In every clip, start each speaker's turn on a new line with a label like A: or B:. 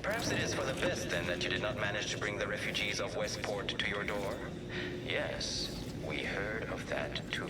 A: Perhaps it is for the best, then, that you did not manage to bring the refugees of Westport to your door? Yes, we heard of that, too.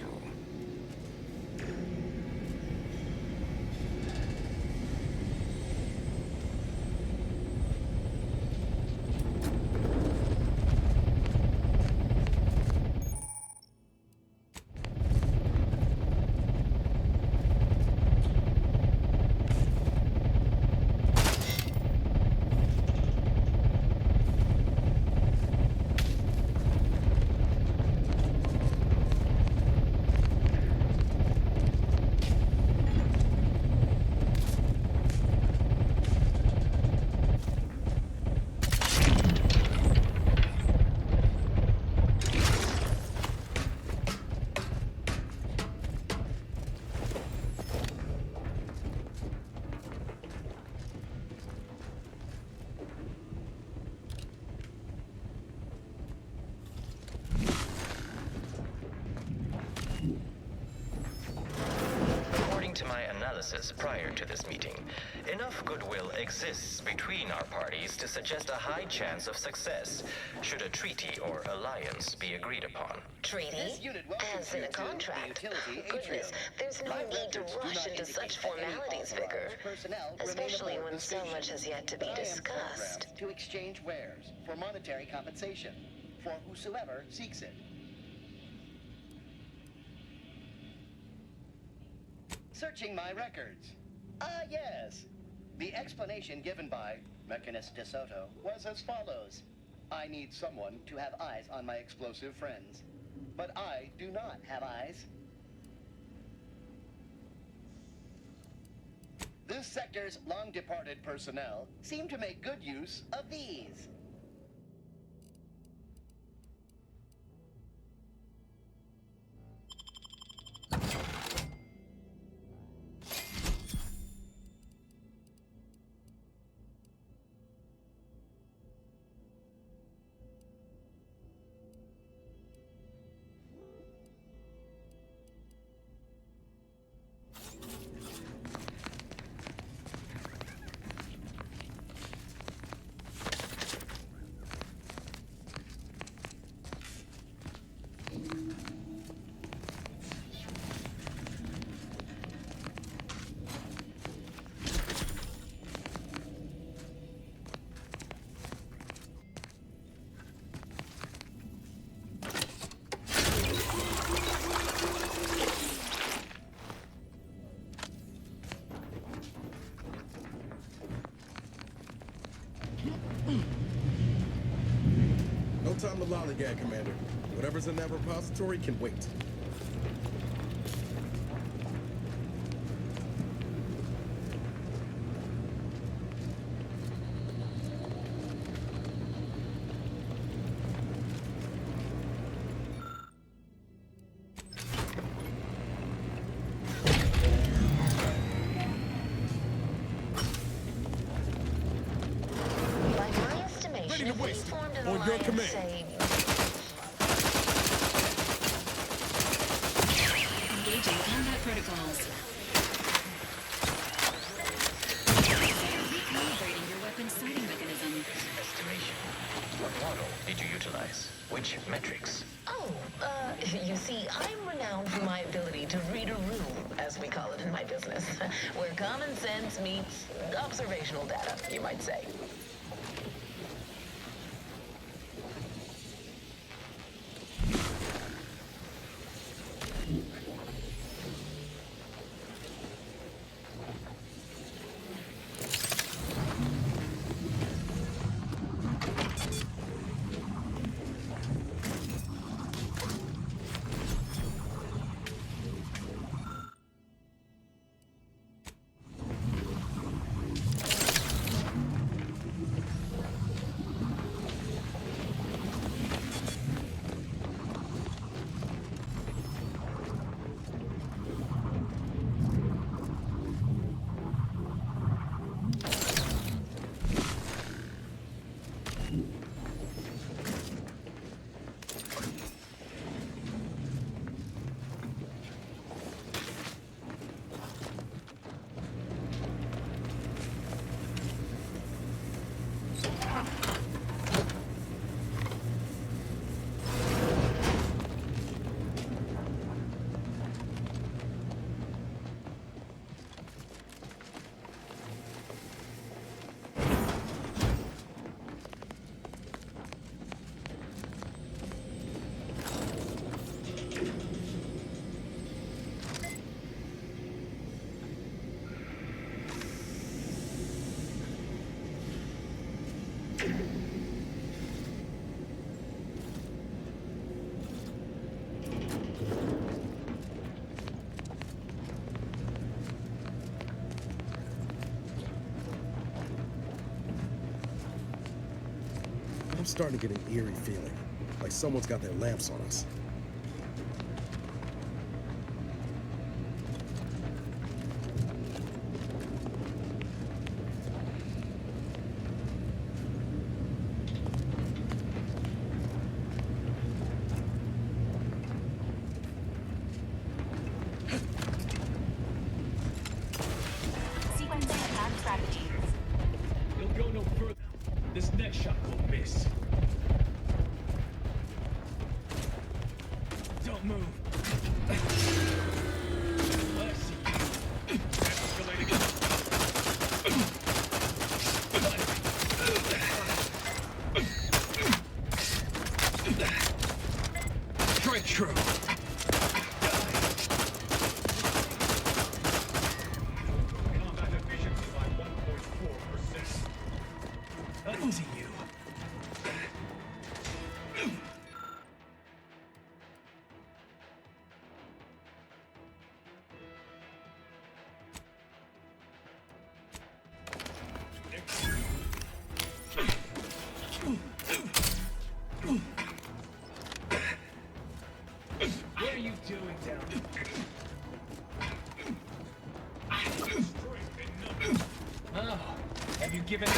A: Prior to this meeting, enough goodwill exists between our parties to suggest a high chance of success should a treaty or alliance be agreed upon.
B: Treaty? As in a contract? Goodness, there's no need to rush into such formalities, Vicar. Especially when so much has yet to be discussed.
C: To exchange wares for monetary compensation for whosoever seeks it. Searching my records. Yes. The explanation given by Mechanist DeSoto was as follows. I need someone to have eyes on my explosive friends. But I do not have eyes. This sector's long-departed personnel seem to make good use of these.
D: No time to lollygag, Commander. Whatever's in that repository can wait.
B: On your command.
E: Engaging combat protocols. Recalibrating your weapon sighting mechanism.
A: Estimation. What model did you utilize? Which metrics?
B: Oh, you see, I'm renowned for my ability to read a room, as we call it in my business, where common sense meets observational data, you might say.
D: I'm starting to get an eerie feeling, like someone's got their lamps on us.
E: Sequence attack strategy.
F: You'll go no further. This next shot will miss. Don't move. Let's see. Escalating. Strike true. Combat efficiency by 1.4%. Losing you. What are you doing down there? Oh, have you given up?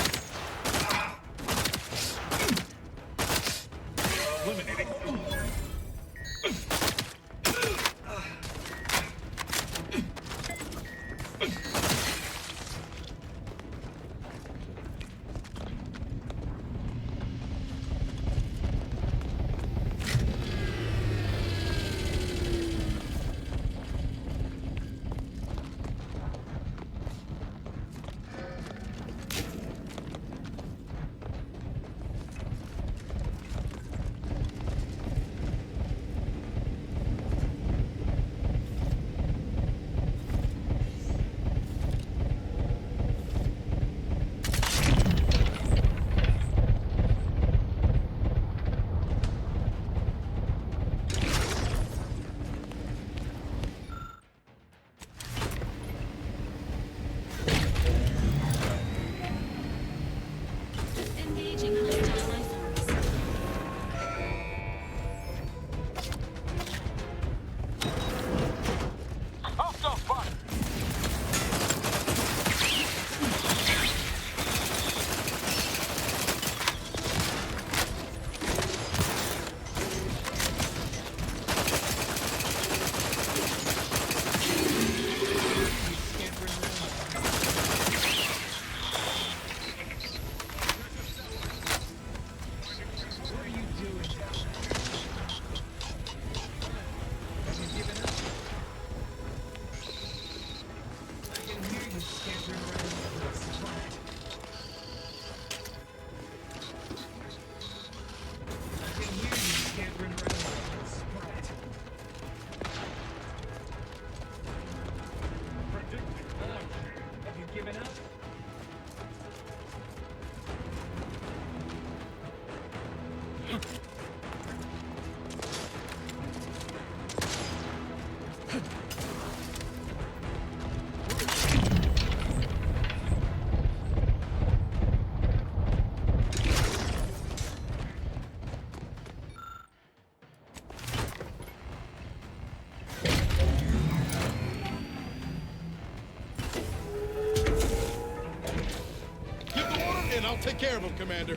D: Take care of him, Commander.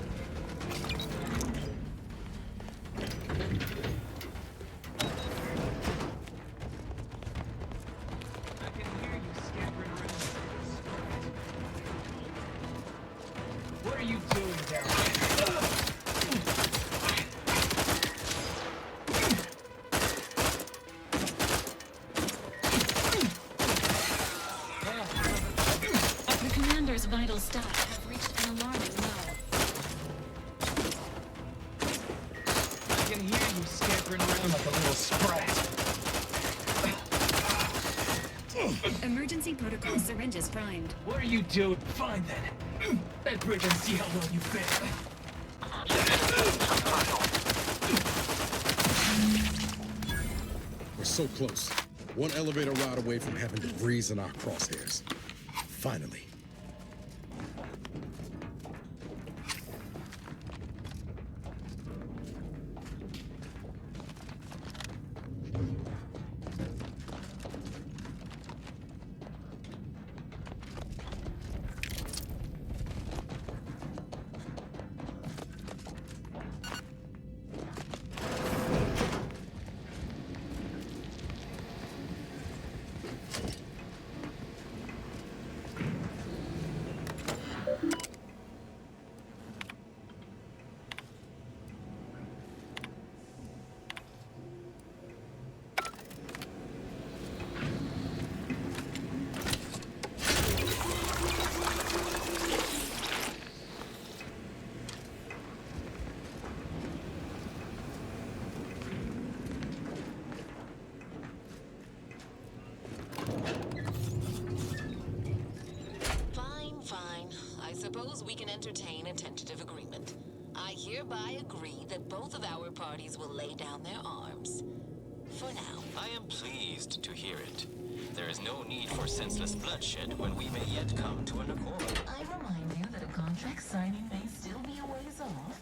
F: What are you doing down there?
G: The commander's vital stats have reached an alarming low.
F: I can hear you scampering around like a little sprat.
G: Emergency protocol syringes primed.
F: What are you doing? Fine then. That bridge and see how well you fit.
D: We're so close. One elevator ride away from having debris in our crosshairs. Finally.
B: Suppose we can entertain a tentative agreement. I hereby agree that both of our parties will lay down their arms. For now.
A: I am pleased to hear it. There is no need for senseless bloodshed when we may yet come to an accord.
B: I remind you that a contract signing may still be a ways off,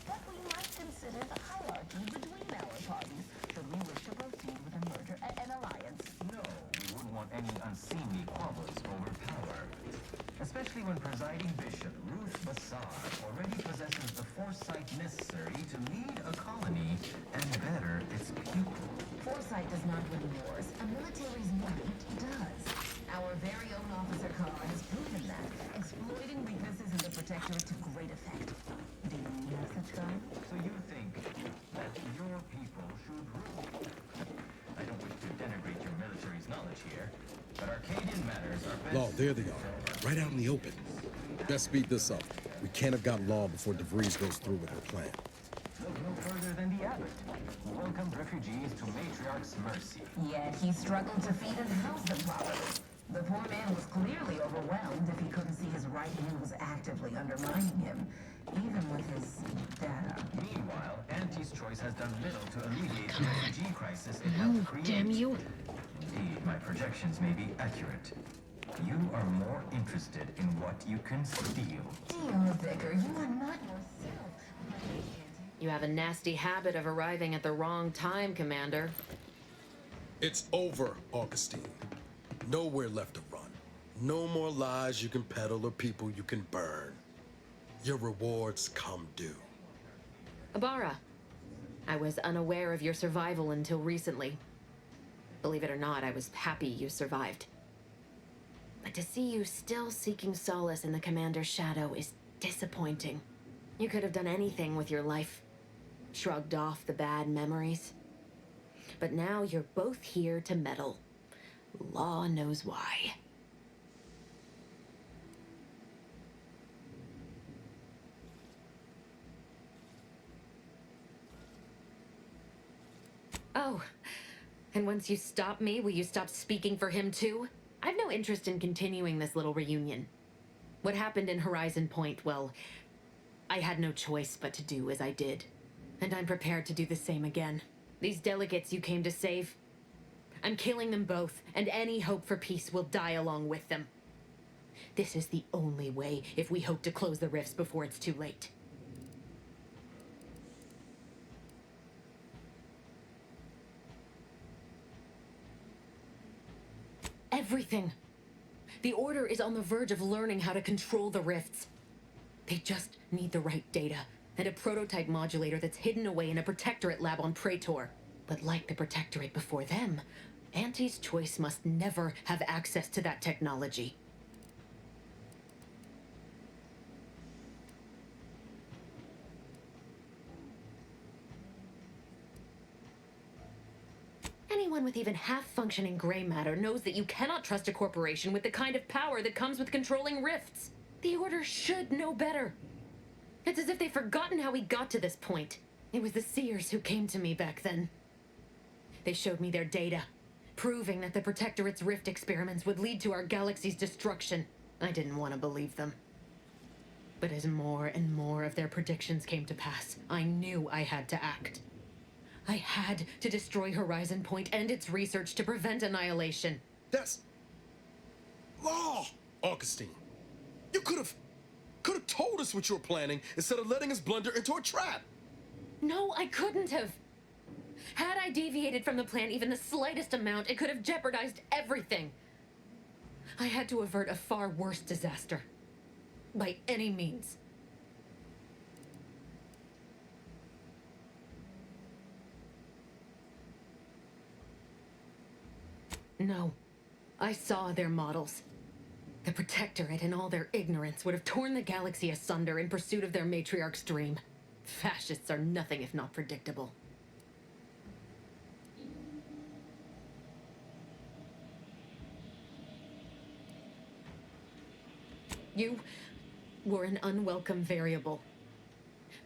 B: but we might consider the hierarchy between our parties should we wish to proceed with a merger, an alliance.
H: No, we wouldn't want any unseemly squabbles over power. Especially when presiding bishop Ruth Bassar already possesses the foresight necessary to lead a colony and better its people.
B: Foresight does not win wars. A military's might does. Our very own Officer Carr has proven that, exploiting weaknesses in the Protectorate to great effect. Do you have such guidance?
H: So you think that your people should rule? I don't wish to denigrate your military's knowledge here, but Arcadian matters are best...
D: Law, there they are. Right out in the open. Best speed this up. We can't have got Law before DeVries goes through with her plan.
H: Look no further than the abbot, who welcomed refugees to Matriarch's mercy.
B: Yet he struggled to feed and house them properly. The poor man was clearly overwhelmed if he couldn't see his right hand was actively undermining him, even with his data.
H: Meanwhile, Auntie's choice has done little to alleviate the refugee crisis it helped create.
G: Damn you.
H: Indeed, my projections may be accurate. You are more interested in what you can steal.
B: Dear Vicar, you are not yourself.
I: You have a nasty habit of arriving at the wrong time, Commander.
D: It's over, Augustine. Nowhere left to run. No more lies you can peddle or people you can burn. Your rewards come due.
I: Ibarra, I was unaware of your survival until recently. Believe it or not, I was happy you survived. But to see you still seeking solace in the Commander's shadow is disappointing. You could have done anything with your life. Shrugged off the bad memories. But now you're both here to meddle. Law knows why. Oh, and once you stop me, will you stop speaking for him too? I've no interest in continuing this little reunion. What happened in Horizon Point, well, I had no choice but to do as I did. And I'm prepared to do the same again. These delegates you came to save, I'm killing them both, and any hope for peace will die along with them. This is the only way if we hope to close the rifts before it's too late. Everything. The Order is on the verge of learning how to control the rifts. They just need the right data, and a prototype modulator that's hidden away in a Protectorate lab on Praetor. But like the Protectorate before them, Auntie's Choice must never have access to that technology. Anyone with even half-functioning gray matter knows that you cannot trust a corporation with the kind of power that comes with controlling rifts. The Order should know better. It's as if they've forgotten how we got to this point. It was the Seers who came to me back then. They showed me their data, proving that the Protectorate's rift experiments would lead to our galaxy's destruction. I didn't want to believe them. But as more and more of their predictions came to pass, I knew I had to act. I had to destroy Horizon Point and its research to prevent annihilation.
D: That's law, Augustine. You could have told us what you were planning instead of letting us blunder into a trap.
I: No, I couldn't have. Had I deviated from the plan even the slightest amount, it could have jeopardized everything. I had to avert a far worse disaster. By any means. No. I saw their models. The Protectorate, in all their ignorance, would have torn the galaxy asunder in pursuit of their matriarch's dream. Fascists are nothing if not predictable. You were an unwelcome variable.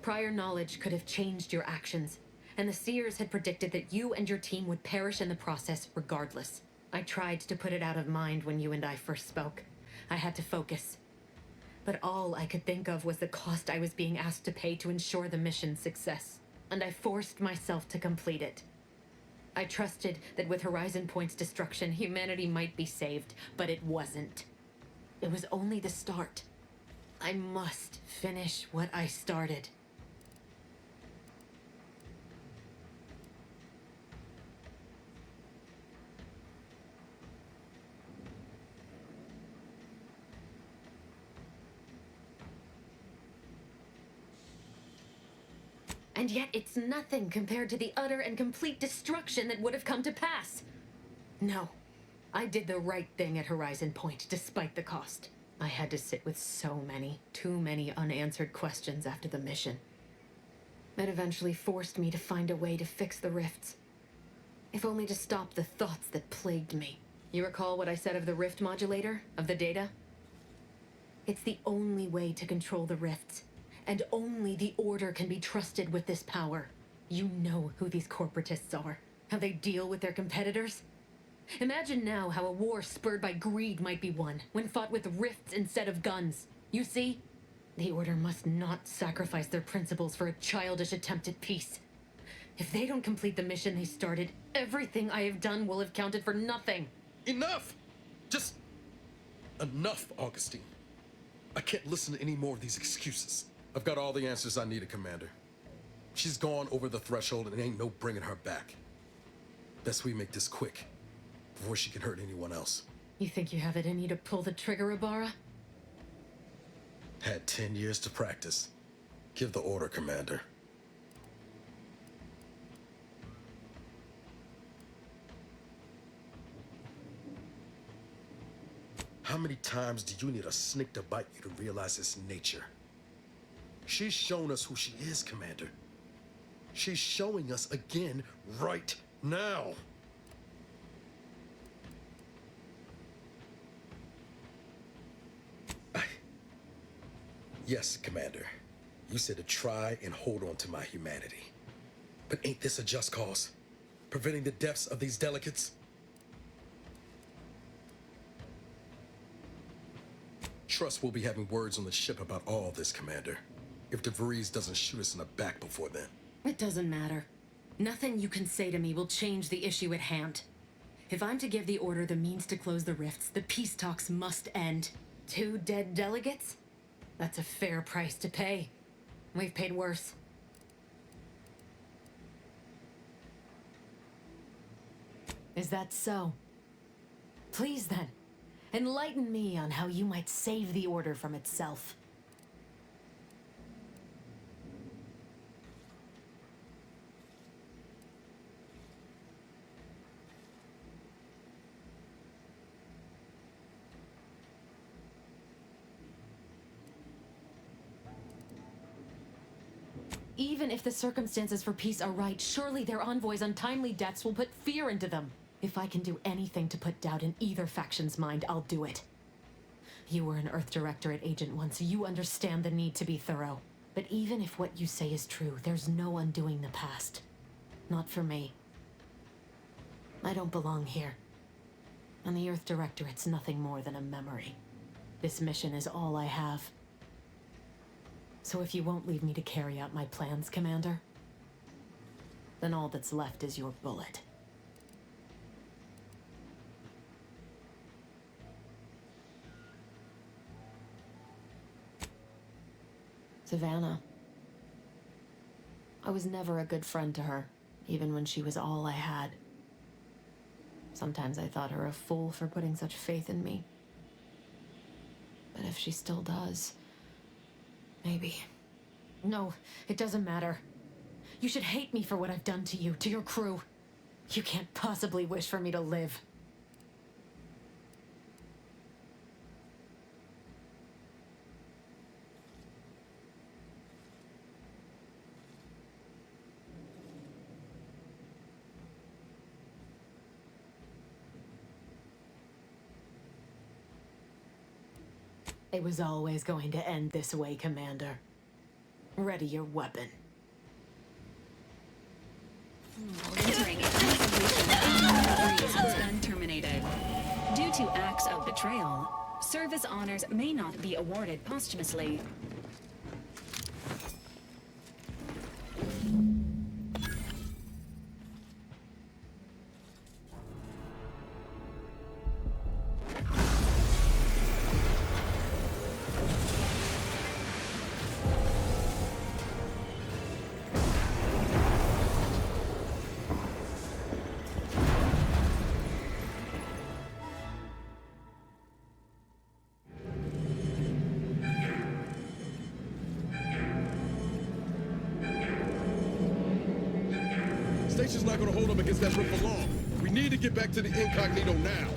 I: Prior knowledge could have changed your actions, and the Seers had predicted that you and your team would perish in the process regardless. I tried to put it out of mind when you and I first spoke. I had to focus. But all I could think of was the cost I was being asked to pay to ensure the mission's success, and I forced myself to complete it. I trusted that with Horizon Point's destruction, humanity might be saved, but it wasn't. It was only the start. I must finish what I started. And yet it's nothing compared to the utter and complete destruction that would have come to pass. No, I did the right thing at Horizon Point, despite the cost. I had to sit with too many unanswered questions after the mission. It eventually forced me to find a way to fix the rifts. If only to stop the thoughts that plagued me. You recall what I said of the rift modulator, of the data? It's the only way to control the rifts. And only the Order can be trusted with this power. You know who these corporatists are, how they deal with their competitors. Imagine now how a war spurred by greed might be won, when fought with rifts instead of guns. You see? The Order must not sacrifice their principles for a childish attempt at peace. If they don't complete the mission they started, everything I have done will have counted for nothing.
D: Enough! Just enough, Augustine. I can't listen to any more of these excuses. I've got all the answers I needed, Commander. She's gone over the threshold and ain't no bringing her back. Best we make this quick, before she can hurt anyone else.
I: You think you have it in you to pull the trigger, Ibarra?
D: Had 10 years to practice. Give the order, Commander. How many times do you need a snake to bite you to realize its nature? She's shown us who she is, Commander. She's showing us again right now. Yes, Commander. You said to try and hold on to my humanity. But ain't this a just cause? Preventing the deaths of these delegates? Trust we'll be having words on the ship about all this, Commander. If DeVries doesn't shoot us in the back before then.
I: It doesn't matter. Nothing you can say to me will change the issue at hand. If I'm to give the Order the means to close the rifts, the peace talks must end. 2 dead delegates? That's a fair price to pay. We've paid worse. Is that so? Please then, enlighten me on how you might save the Order from itself. Even if the circumstances for peace are right, surely their envoys' untimely deaths will put fear into them. If I can do anything to put doubt in either faction's mind, I'll do it. You were an Earth Directorate agent once, so you understand the need to be thorough. But even if what you say is true, there's no undoing the past. Not for me. I don't belong here. And the Earth Directorate's nothing more than a memory. This mission is all I have. So if you won't leave me to carry out my plans, Commander, then all that's left is your bullet. Savannah. I was never a good friend to her, even when she was all I had. Sometimes I thought her a fool for putting such faith in me. But if she still does, maybe. No, it doesn't matter. You should hate me for what I've done to you, to your crew. You can't possibly wish for me to live. It was always going to end this way, Commander. Ready your weapon.
G: Entering has been terminated. Due to acts of betrayal, service honors may not be awarded posthumously.
D: Station's not gonna hold them against that rip for long. We need to get back to the incognito now.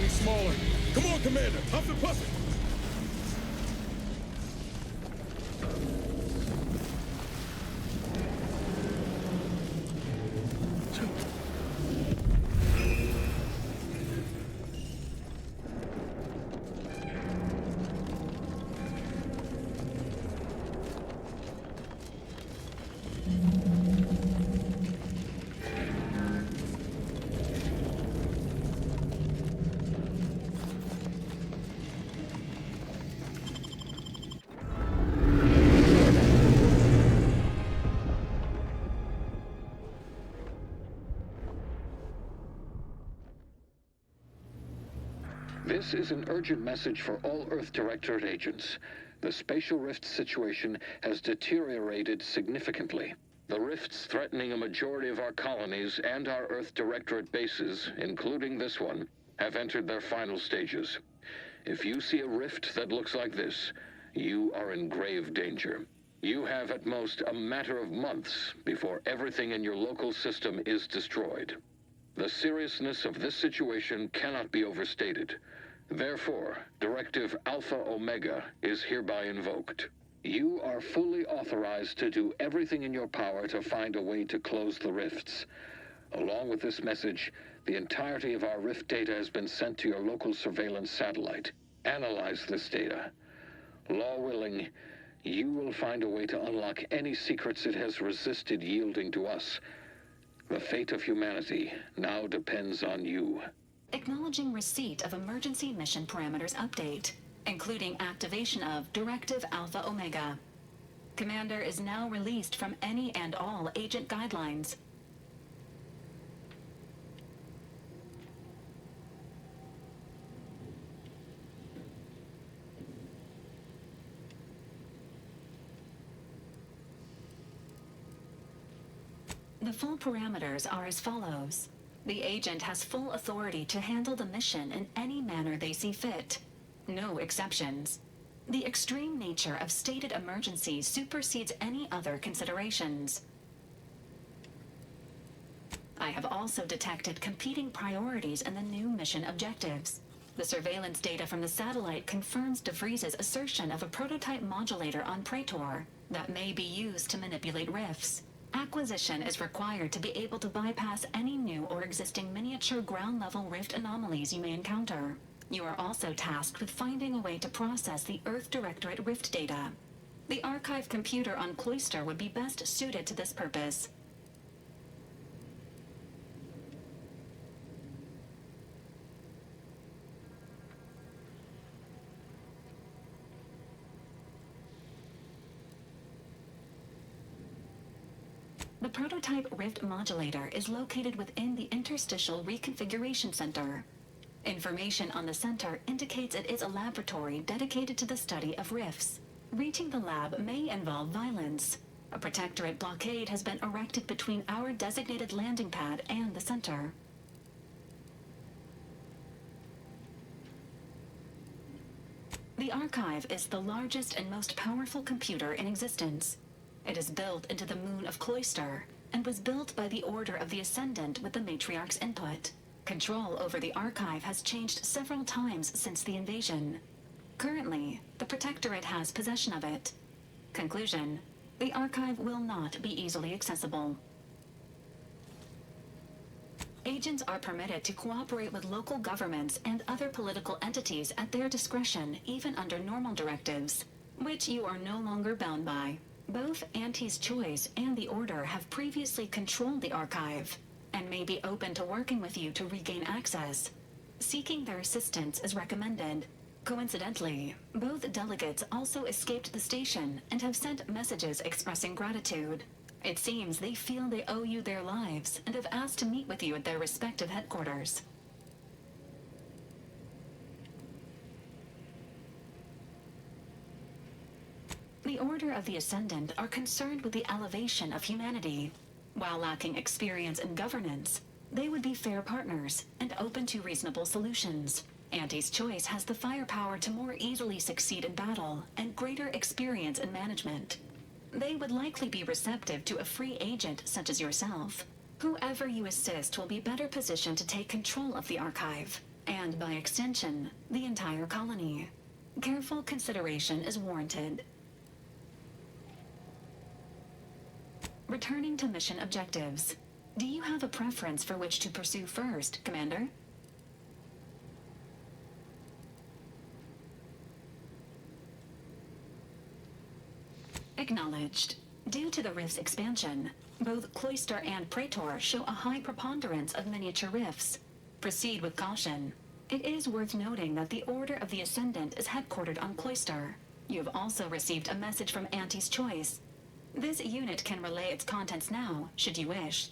D: Smaller. Come on, Commander. Huff and puff it.
J: This is an urgent message for all Earth Directorate agents. The spatial rift situation has deteriorated significantly. The rifts threatening a majority of our colonies and our Earth Directorate bases, including this one, have entered their final stages. If you see a rift that looks like this, you are in grave danger. You have at most a matter of months before everything in your local system is destroyed. The seriousness of this situation cannot be overstated. Therefore, Directive Alpha Omega is hereby invoked. You are fully authorized to do everything in your power to find a way to close the rifts. Along with this message, the entirety of our rift data has been sent to your local surveillance satellite. Analyze this data. Law willing, you will find a way to unlock any secrets it has resisted yielding to us. The fate of humanity now depends on you.
G: Acknowledging receipt of emergency mission parameters update, including activation of Directive Alpha Omega. Commander is now released from any and all agent guidelines. The full parameters are as follows. The agent has full authority to handle the mission in any manner they see fit. No exceptions. The extreme nature of stated emergencies supersedes any other considerations. I have also detected competing priorities in the new mission objectives. The surveillance data from the satellite confirms DeVries's assertion of a prototype modulator on Praetor that may be used to manipulate rifts. Acquisition is required to be able to bypass any new or existing miniature ground-level rift anomalies you may encounter. You are also tasked with finding a way to process the Earth Directorate rift data. The archive computer on Cloister would be best suited to this purpose. The prototype rift modulator is located within the Interstitial Reconfiguration Center. Information on the center indicates it is a laboratory dedicated to the study of rifts. Reaching the lab may involve violence. A protectorate blockade has been erected between our designated landing pad and the center. The archive is the largest and most powerful computer in existence. It is built into the moon of Cloister, and was built by the Order of the Ascendant with the Matriarch's input. Control over the archive has changed several times since the invasion. Currently, the Protectorate has possession of it. Conclusion: the archive will not be easily accessible. Agents are permitted to cooperate with local governments and other political entities at their discretion, even under normal directives, which you are no longer bound by. Both Auntie's Choice and the Order have previously controlled the archive, and may be open to working with you to regain access. Seeking their assistance is recommended. Coincidentally, both delegates also escaped the station and have sent messages expressing gratitude. It seems they feel they owe you their lives and have asked to meet with you at their respective headquarters. The Order of the Ascendant are concerned with the elevation of humanity. While lacking experience in governance, they would be fair partners and open to reasonable solutions. Auntie's Choice has the firepower to more easily succeed in battle and greater experience in management. They would likely be receptive to a free agent such as yourself. Whoever you assist will be better positioned to take control of the archive, and by extension, the entire colony. Careful consideration is warranted. Returning to mission objectives. Do you have a preference for which to pursue first, Commander? Acknowledged. Due to the rift's expansion, both Cloister and Praetor show a high preponderance of miniature rifts. Proceed with caution. It is worth noting that the Order of the Ascendant is headquartered on Cloister. You have also received a message from Auntie's Choice. This unit can relay its contents now, should you wish.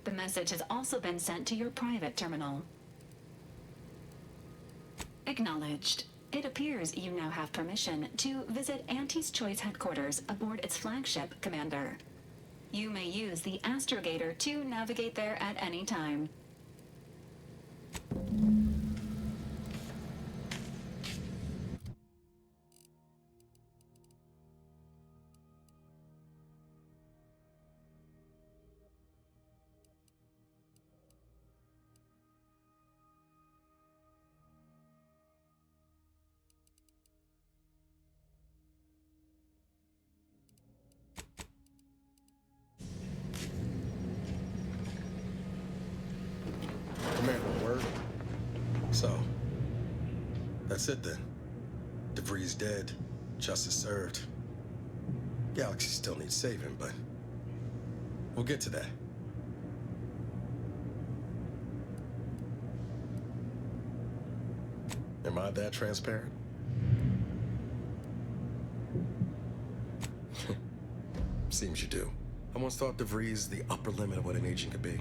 G: The message has also been sent to your private terminal. Acknowledged. It appears you now have permission to visit Auntie's Choice headquarters aboard its flagship, Commander. You may use the astrogator to navigate there at any time.
D: Commander, word? So, that's it then. DeVries dead, justice served. Galaxy still needs saving, but we'll get to that. Am I that transparent? Seems you do. I once thought DeVries the upper limit of what an agent could be.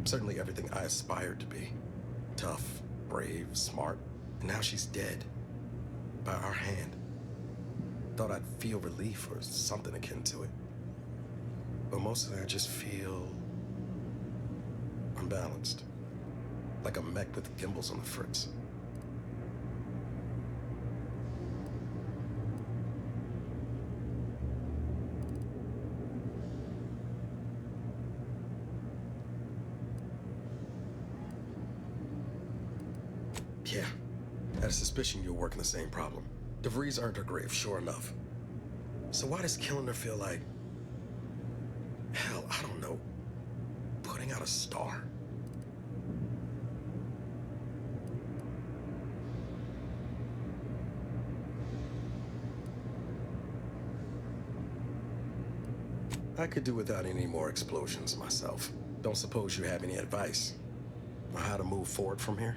D: Certainly everything I aspired to be. Tough, brave, smart. And now she's dead. By our hand. Thought I'd feel relief or something akin to it. But mostly I just feel unbalanced. Like a mech with gimbals on the fritz. Yeah, I had a suspicion you were working the same problem. DeVries earned her grave, sure enough. So why does killing her feel like... hell, I don't know. Putting out a star? I could do without any more explosions myself. Don't suppose you have any advice on how to move forward from here?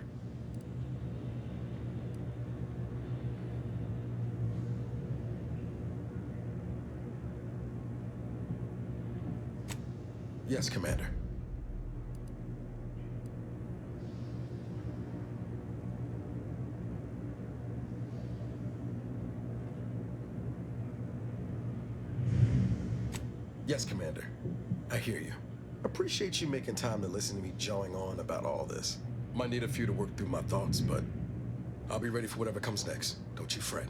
D: Yes, Commander. Yes, Commander. I hear you. Appreciate you making time to listen to me jawing on about all this. Might need a few to work through my thoughts, but I'll be ready for whatever comes next. Don't you fret.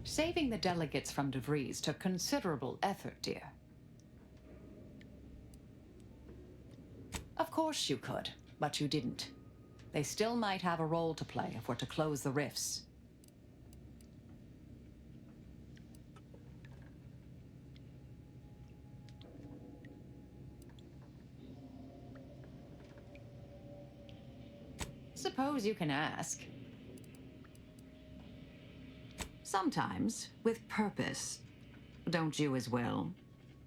K: Saving the delegates from DeVries took considerable effort, dear. Of course you could, but you didn't. They still might have a role to play if we're to close the rifts. Suppose you can ask. Sometimes, with purpose. Don't you as well?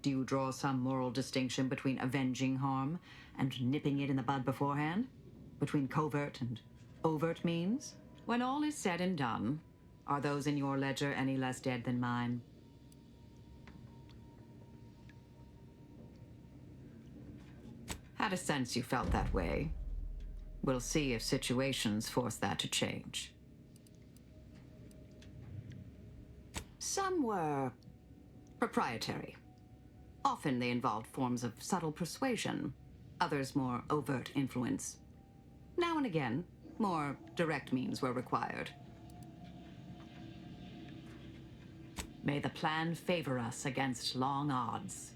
K: Do you draw some moral distinction between avenging harm and nipping it in the bud beforehand? Between covert and overt means? When all is said and done, are those in your ledger any less dead than mine? Had a sense you felt that way. We'll see if situations force that to change. Some were proprietary. Often they involved forms of subtle persuasion, others more overt influence. Now and again, more direct means were required. May the plan favor us against long odds.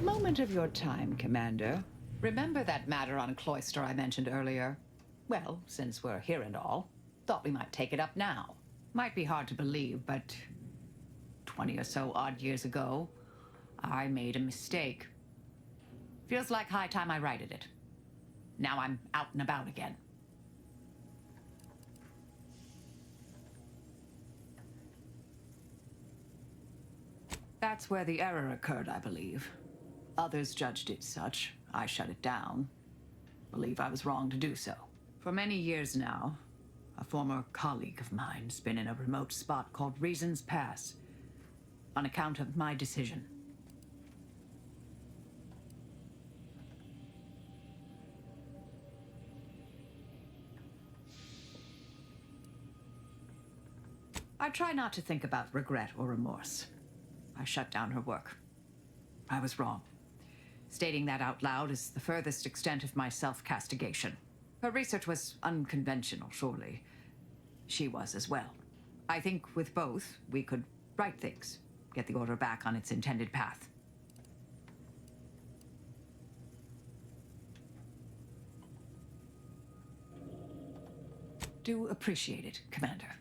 L: Moment of your time, Commander. Remember that matter on Cloister I mentioned earlier? Well, since we're here and all, thought we might take it up now. Might be hard to believe, but 20 or so odd years ago, I made a mistake. Feels like high time I righted it. Now I'm out and about again. That's where the error occurred, I believe. Others judged it such. I shut it down. Believe I was wrong to do so. For many years now, a former colleague of mine's been in a remote spot called Reasons Pass, on account of my decision. I try not to think about regret or remorse. I shut down her work. I was wrong. Stating that out loud is the furthest extent of my self-castigation. Her research was unconventional, surely. She was as well. I think with both, we could right things, get the Order back on its intended path. Do appreciate it, Commander.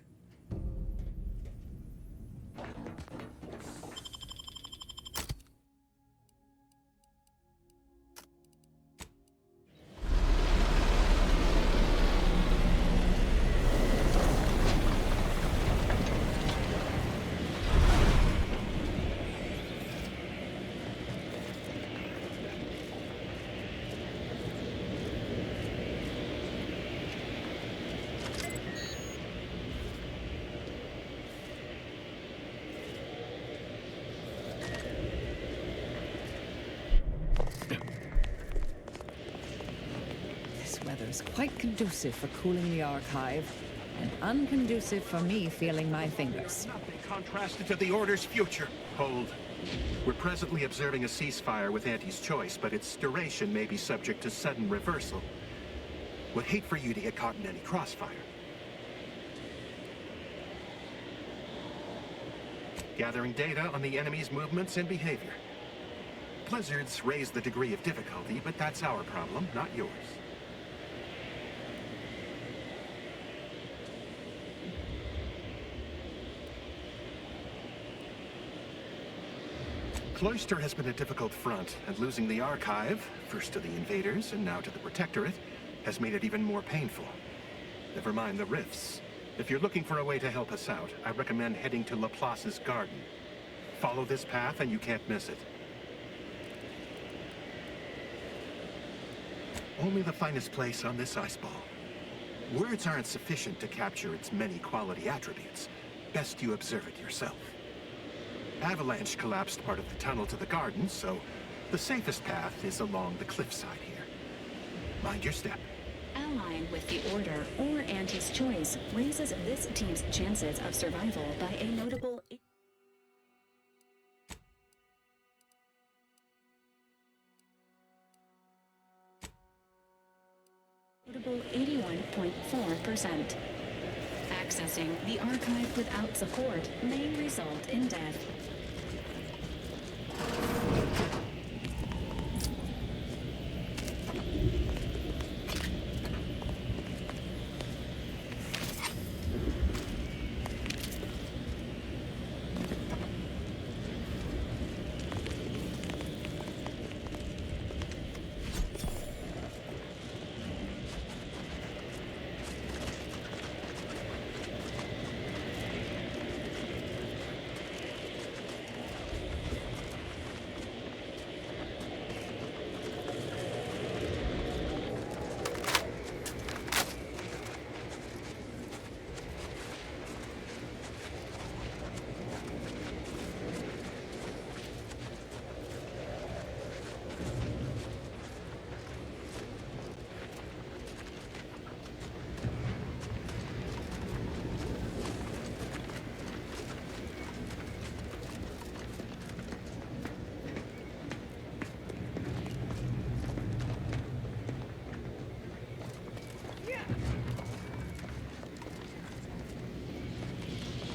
L: Weather's quite conducive for cooling the archive, and unconducive for me feeling my fingers.
M: Nothing contrasted to the Order's future. Hold. We're presently observing a ceasefire with Auntie's choice, but its duration may be subject to sudden reversal. Would hate for you to get caught in any crossfire. Gathering data on the enemy's movements and behavior. Blizzards raise the degree of difficulty, but that's our problem, not yours. Cloister has been a difficult front, and losing the archive, first to the invaders and now to the Protectorate, has made it even more painful. Never mind the rifts. If you're looking for a way to help us out, I recommend heading to Laplace's garden. Follow this path and you can't miss it. Only the finest place on this ice ball. Words aren't sufficient to capture its many quality attributes. Best you observe it yourself. Avalanche collapsed part of the tunnel to the garden, so the safest path is along the cliffside here. Mind your step.
G: Allying with the Order or Auntie's choice raises this team's chances of survival by a notable 81.4%. Accessing the archive without support may result in death.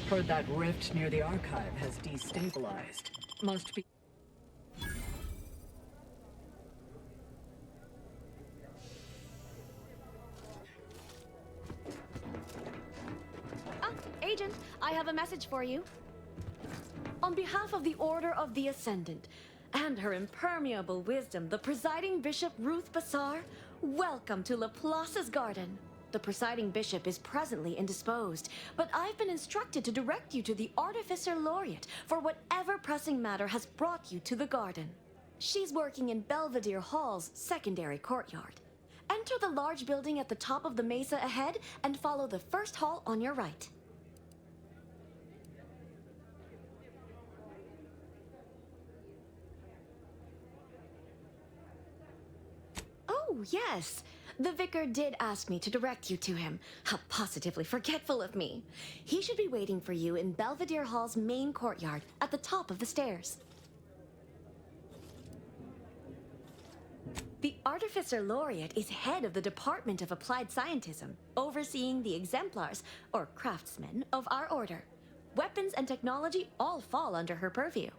L: Heard that rift near the archive has destabilized. Must be...
N: message for you. On behalf of the Order of the Ascendant, and her impermeable wisdom, the presiding bishop Ruth Bassar, welcome to Laplace's garden. The presiding bishop is presently indisposed, but I've been instructed to direct you to the Artificer Laureate for whatever pressing matter has brought you to the garden. She's working in Belvedere Hall's secondary courtyard. Enter the large building at the top of the mesa ahead and follow the first hall on your right. Oh, yes. The vicar did ask me to direct you to him. How positively forgetful of me. He should be waiting for you in Belvedere Hall's main courtyard at the top of the stairs. The Artificer Laureate is head of the Department of Applied Scientism, overseeing the exemplars, or craftsmen, of our order. Weapons and technology all fall under her purview.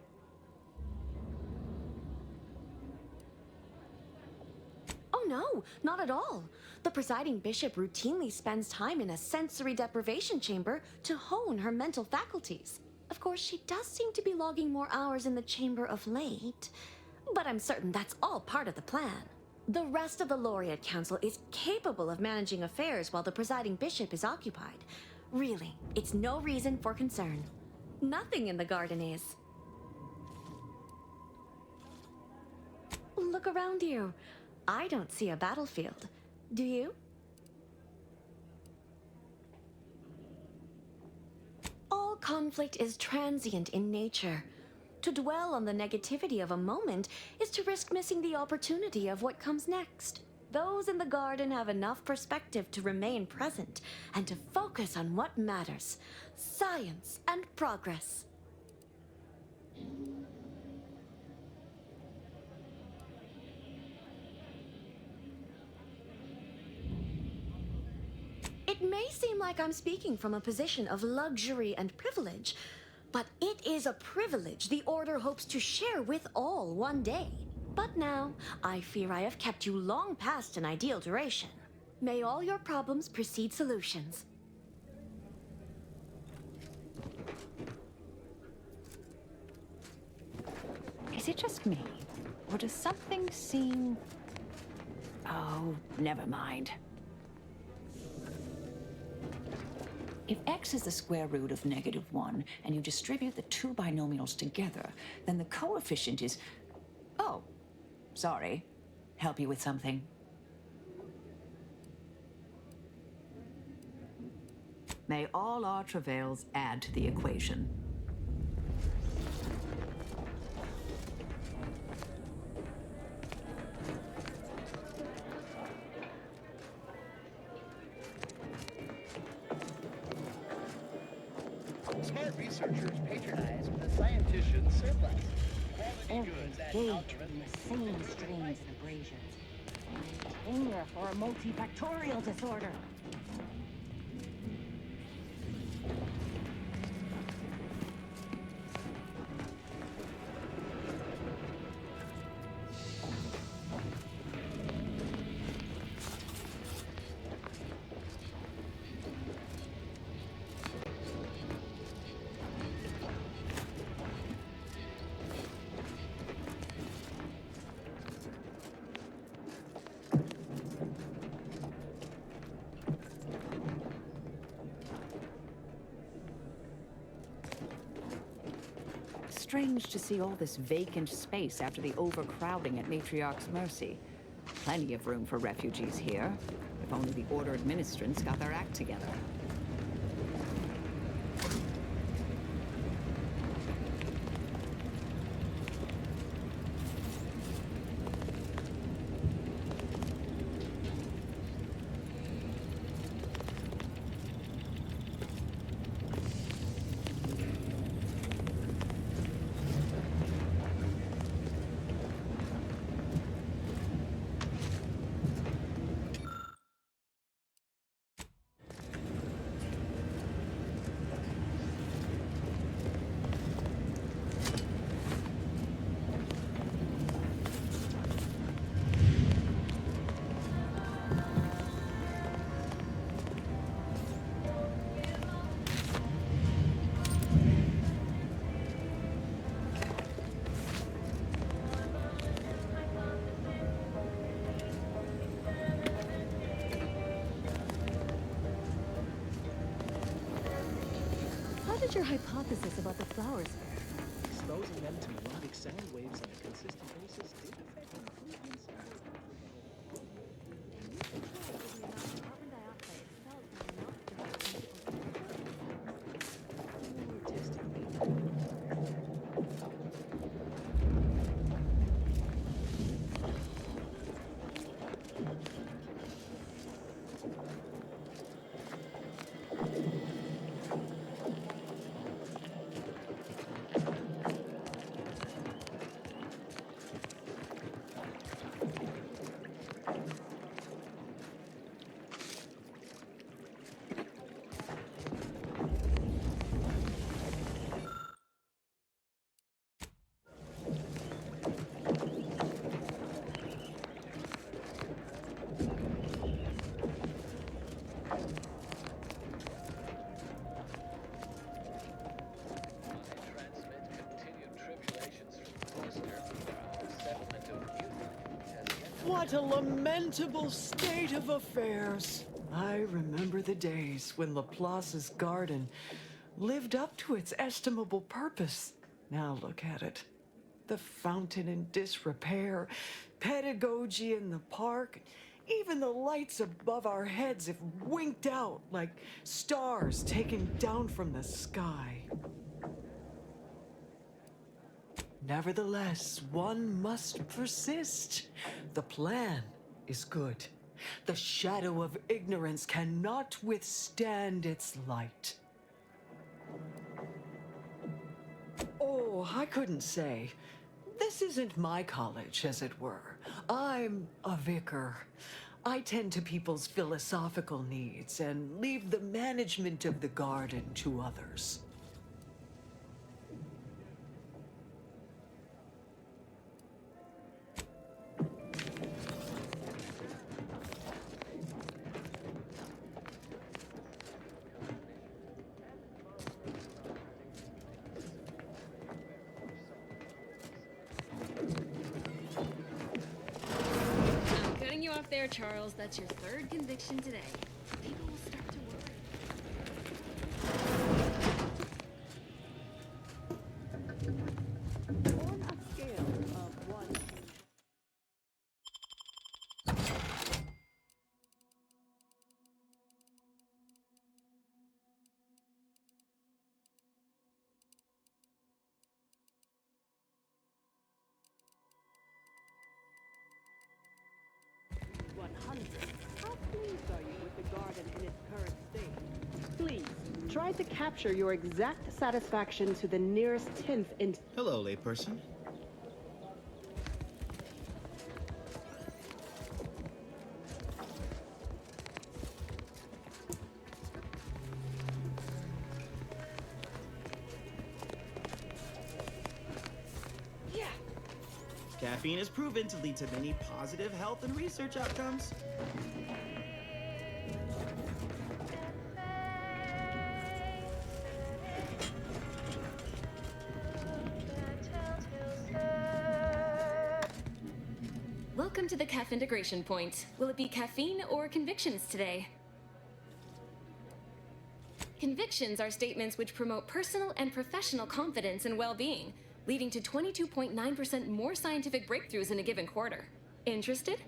N: Oh no, not at all. The presiding bishop routinely spends time in a sensory deprivation chamber to hone her mental faculties. Of course, she does seem to be logging more hours in the chamber of late, but I'm certain that's all part of the plan. The rest of the Laureate Council is capable of managing affairs while the presiding bishop is occupied. Really, it's no reason for concern. Nothing in the garden is. Look around you. I don't see a battlefield. Do you? All conflict is transient in nature. To dwell on the negativity of a moment is to risk missing the opportunity of what comes next. Those in the garden have enough perspective to remain present and to focus on what matters: science and progress. It may seem like I'm speaking from a position of luxury and privilege, but it is a privilege the Order hopes to share with all one day. But now, I fear I have kept you long past an ideal duration. May all your problems precede solutions.
L: Is it just me? Or does something seem... Oh, never mind. If x is the square root of -1, and you distribute the two binomials together, then the coefficient is... Oh, sorry. Help you with something?
K: May all our travails add to the equation.
C: Smart researchers patronize the scientician's surplus. Quality goods at
B: Engage in the same strange abrasions. Danger for a multifactorial disorder.
L: Strange to see all this vacant space after the overcrowding at Matriarch's Mercy. Plenty of room for refugees here, if only the Order administrants got their act together.
N: is your hypothesis about the flowers fair?
F: Exposing them to melodic sound waves on a consistent basis did affect improvements.
O: What a lamentable state of affairs. I remember the days when Laplace's garden lived up to its estimable purpose. Now look at it. The fountain in disrepair, pedagogy in the park, even the lights above our heads have winked out like stars taken down from the sky. Nevertheless, one must persist. The plan is good. The shadow of ignorance cannot withstand its light. Oh, I couldn't say. This isn't my college, as it were. I'm a vicar. I tend to people's philosophical needs and leave the management of the garden to others.
P: There, Charles. That's your third conviction today. People will start to worry.
O: On a scale of 1 to...
Q: How pleased are you with the garden in its current state? Please, try to capture your exact satisfaction to the nearest tenth in...
F: Hello, layperson. Caffeine is proven to lead to many positive health and research outcomes.
P: Welcome to the CAF integration point. Will it be caffeine or convictions today? Convictions are statements which promote personal and professional confidence and well-being, leading to 22.9% more scientific breakthroughs in a given quarter. Interested?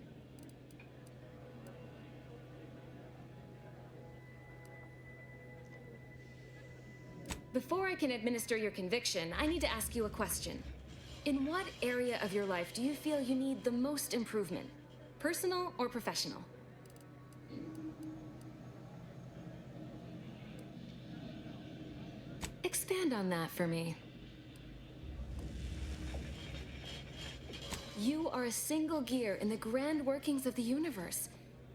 P: Before I can administer your conviction, I need to ask you a question. In what area of your life do you feel you need the most improvement? Personal or professional? Expand on that for me. You are a single gear in the grand workings of the universe,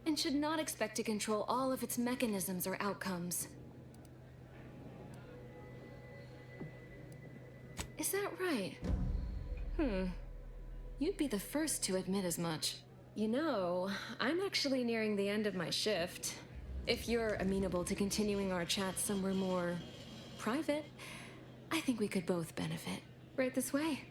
P: and should not expect to control all of its mechanisms or outcomes. Is that right? You'd be the first to admit as much. You know, I'm actually nearing the end of my shift. If you're amenable to continuing our chat somewhere more private, I think we could both benefit. Right this way.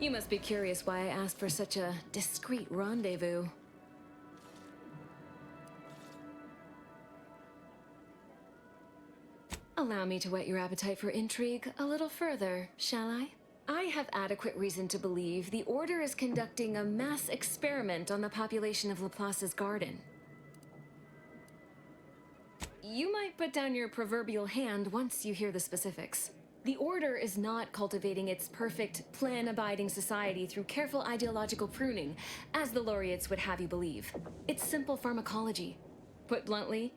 P: You must be curious why I asked for such a discreet rendezvous. Allow me to whet your appetite for intrigue a little further, shall I? I have adequate reason to believe the Order is conducting a mass experiment on the population of Laplace's garden. You might put down your proverbial hand once you hear the specifics. The Order is not cultivating its perfect, plan-abiding society through careful ideological pruning, as the laureates would have you believe. It's simple pharmacology. Put bluntly,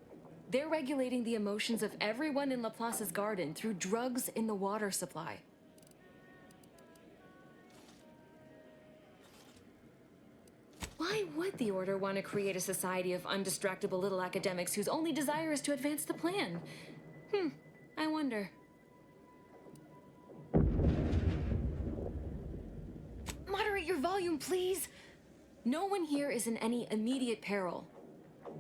P: they're regulating the emotions of everyone in Laplace's garden through drugs in the water supply. Why would the Order want to create a society of undistractable little academics whose only desire is to advance the plan? I wonder. Moderate your volume, please. No one here is in any immediate peril.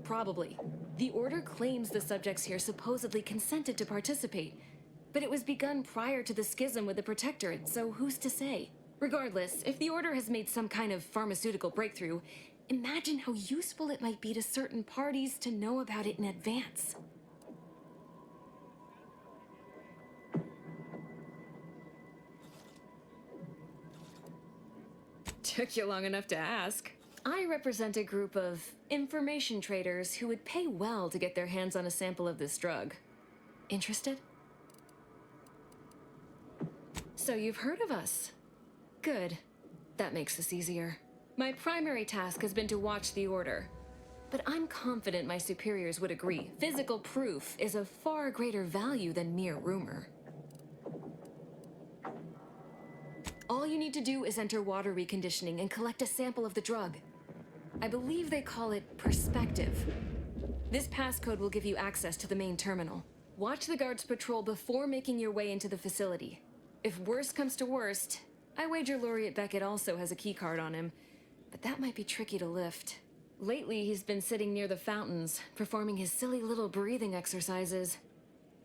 P: Probably. The Order claims the subjects here supposedly consented to participate, but it was begun prior to the schism with the Protectorate, so who's to say? Regardless, if the Order has made some kind of pharmaceutical breakthrough, imagine how useful it might be to certain parties to know about it in advance. Took you long enough to ask. I represent a group of information traders who would pay well to get their hands on a sample of this drug. Interested? So you've heard of us. Good. That makes this easier. My primary task has been to watch the Order. But I'm confident my superiors would agree. Physical proof is of far greater value than mere rumor. All you need to do is enter water reconditioning and collect a sample of the drug. I believe they call it perspective. This passcode will give you access to the main terminal. Watch the guards patrol before making your way into the facility. If worst comes to worst, I wager Laureate Beckett also has a keycard on him, but that might be tricky to lift. Lately, he's been sitting near the fountains, performing his silly little breathing exercises.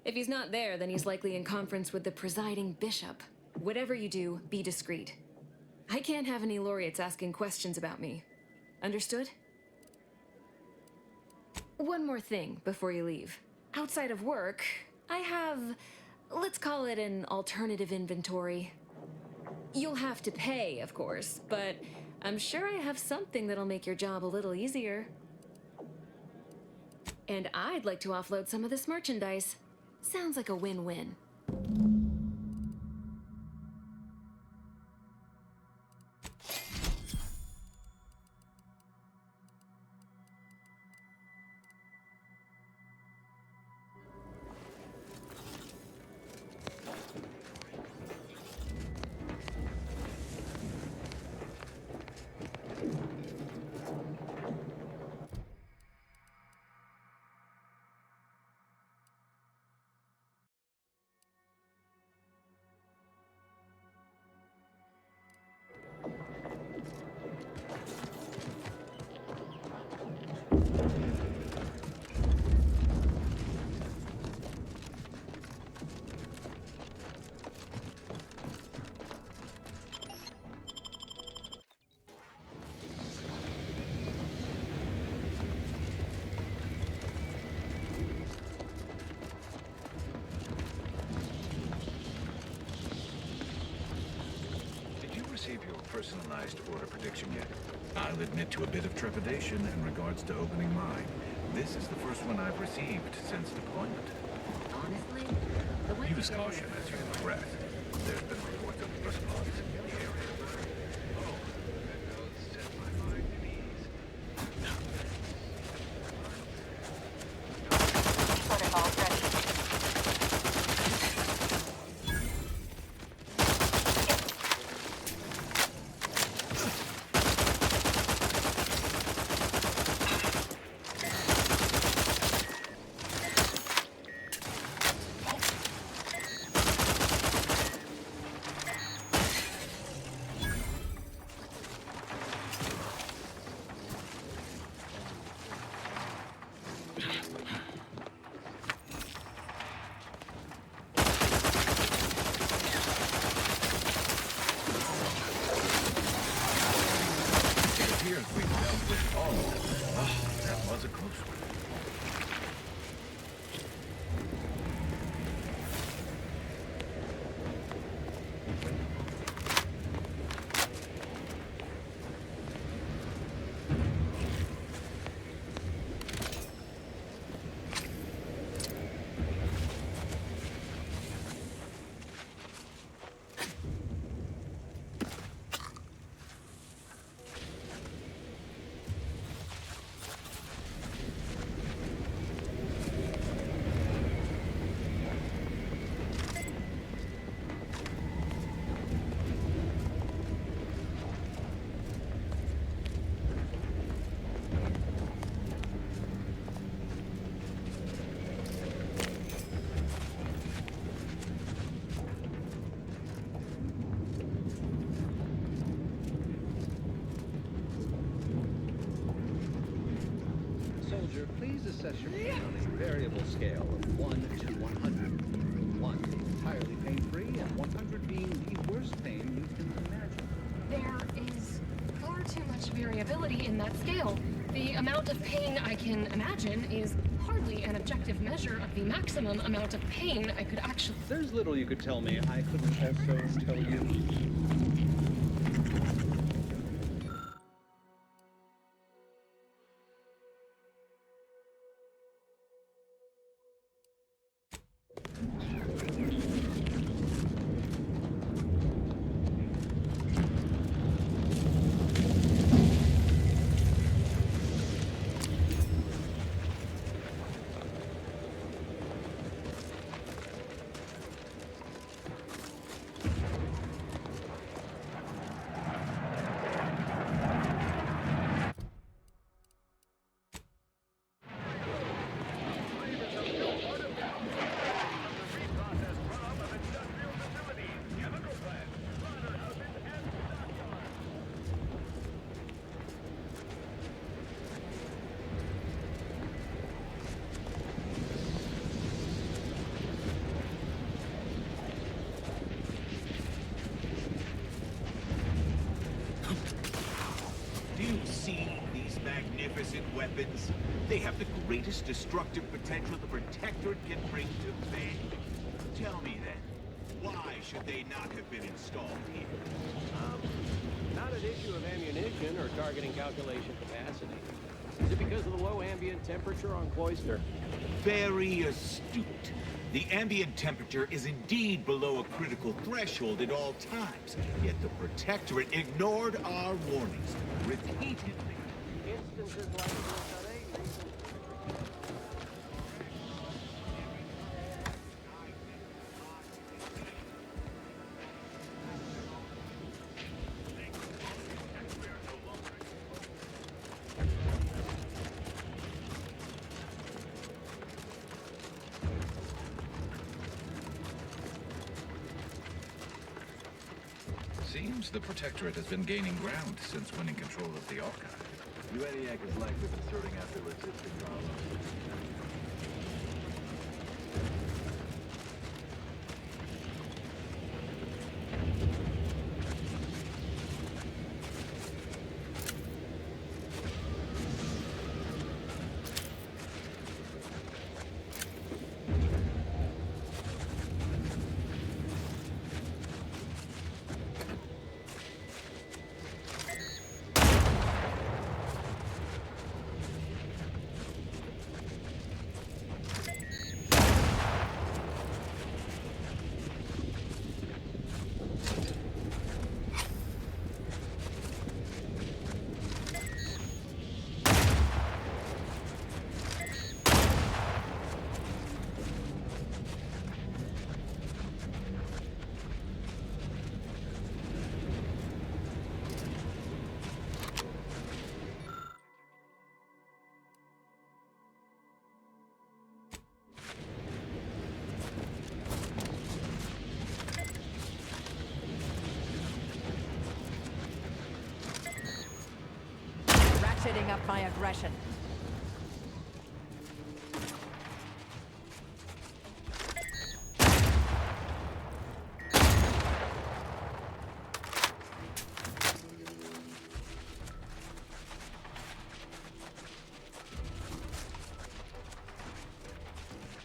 P: If he's not there, then he's likely in conference with the presiding bishop. Whatever you do, be discreet. I can't have any laureates asking questions about me. Understood? One more thing before you leave. Outside of work, I have, let's call it an alternative inventory. You'll have to pay, of course, but I'm sure I have something that'll make your job a little easier. And I'd like to offload some of this merchandise. Sounds like a win-win.
R: Your personalized order prediction yet? I'll admit to a bit of trepidation in regards to opening mine. This is the first one I've received since deployment.
I: Honestly, the way
R: Use caution as you progress. There's been reports of response in the area.
E: Protocols ready.
S: user, please assess your pain on a variable scale of 1 to 100. 1 being entirely pain-free, and 100 being the worst pain you can imagine.
T: There is far too much variability in that scale. The amount of pain I can imagine is hardly an objective measure of the maximum amount of pain I could actually...
S: There's little you could tell me I couldn't also tell you.
R: Weapons. They have the greatest destructive potential the Protectorate can bring to bear. Tell me then, why should they not have been installed here?
U: Not an issue of ammunition or targeting calculation capacity. Is it because of the low ambient temperature on Cloister?
R: Very astute. The ambient temperature is indeed below a critical threshold at all times, yet the Protectorate ignored our warnings repeatedly.
U: Instances like this are a reason.
R: Seems the Protectorate has been gaining ground since winning control of the Archive.
V: UNEAC is likely been sorting out their logistic problems.
L: Ratcheting up my aggression.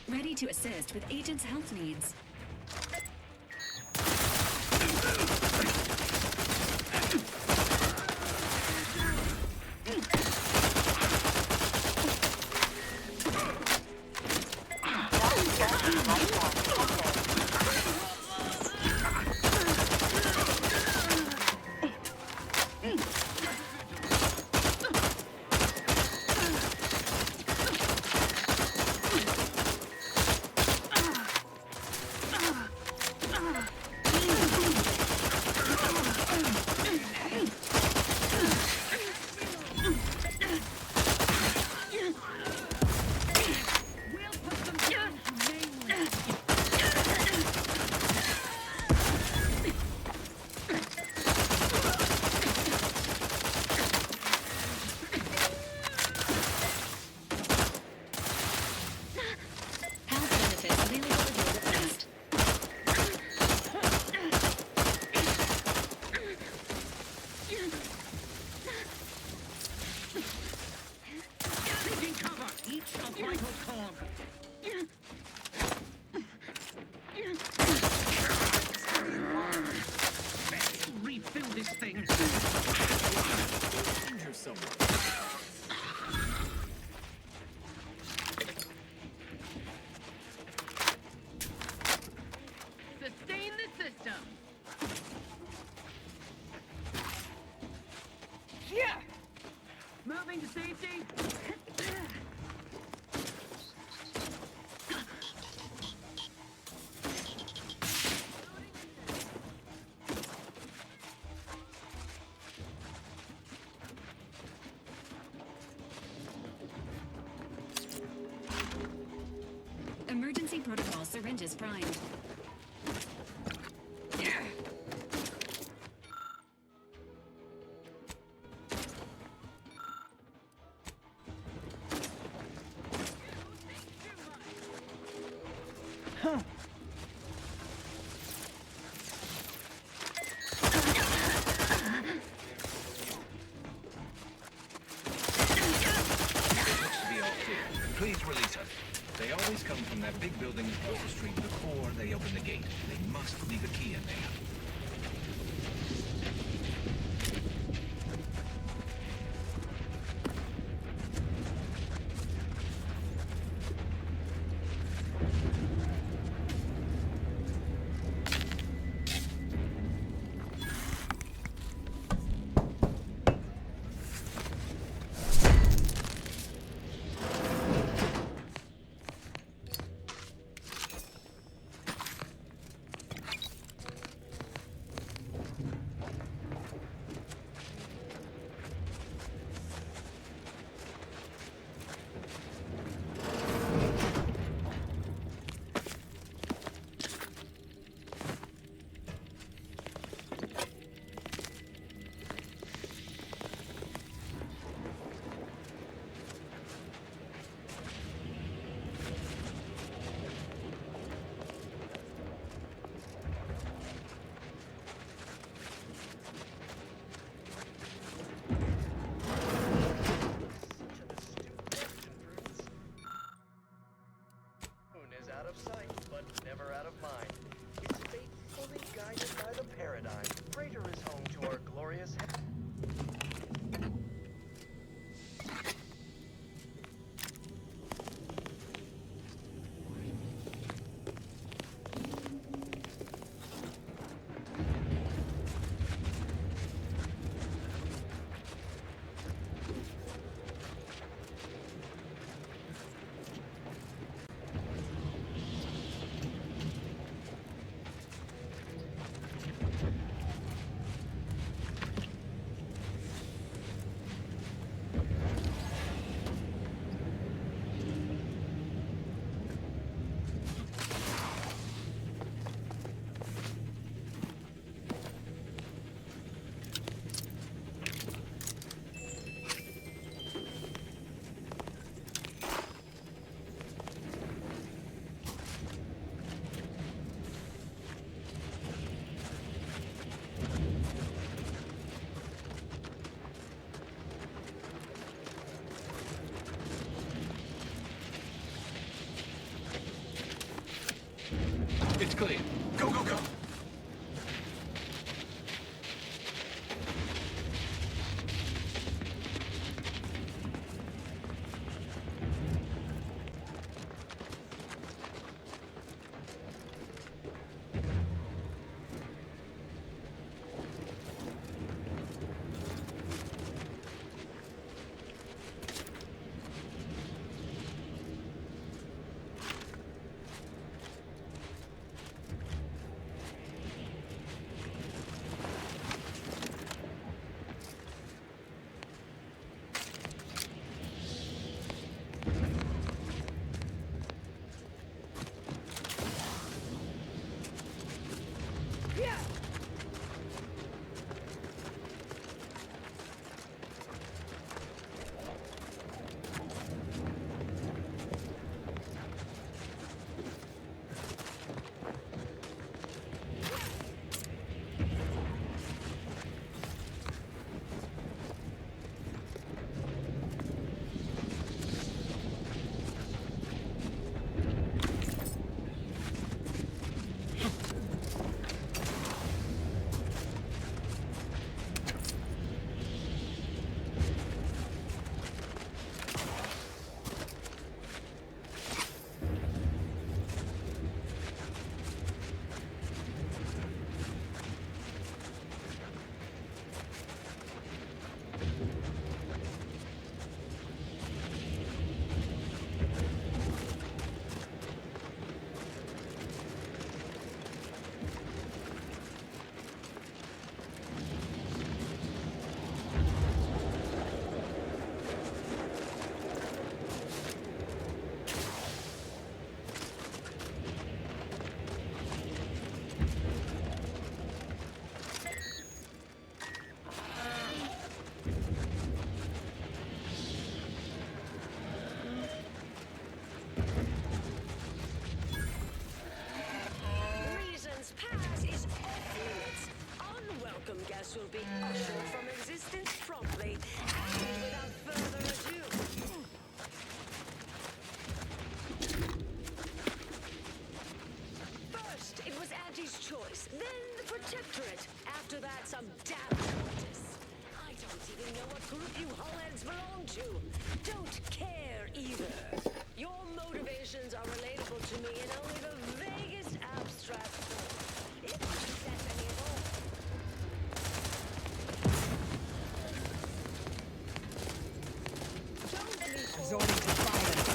G: Ready to assist with agent's health needs.
R: this thing. Injure someone.
A: Sustain the system. Yeah. Moving to safety.
G: Emergency protocol syringes primed.
R: Please release us. They always come from that big building across the street before they open the gate. They must leave a key in there.
C: Out of sight, but never out of mind. It's faithfully guided by the paradigm. Freighter is home to our glorious...
R: It's clear. Go, go, go!
H: be ushered from existence promptly and without further ado. First, it was Auntie's choice, then the Protectorate. After that, some damn tortoise. I don't even know what group you hullheads belong to. Don't care either. Your motivations are relatable to me in only the vaguest abstract form. If you possess any at all.
L: Resorting to violence.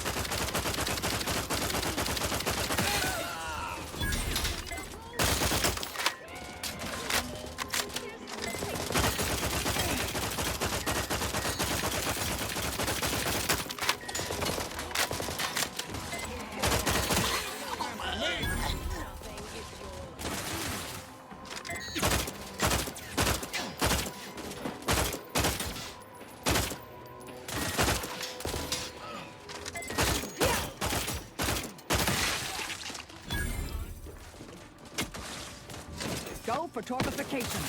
L: Go for torpification.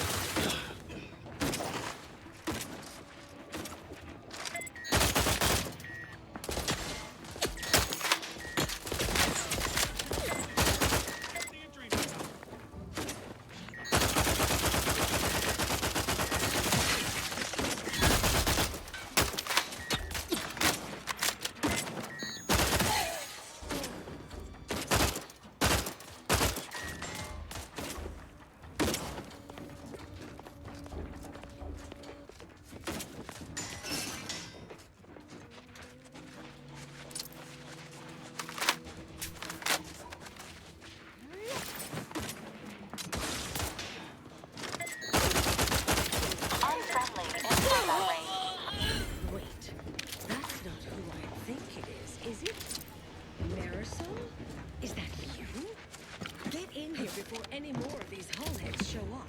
H: Wait, that's not who I think it is it? Marisol? Is that you? Get in here before any more of these hullheads show up.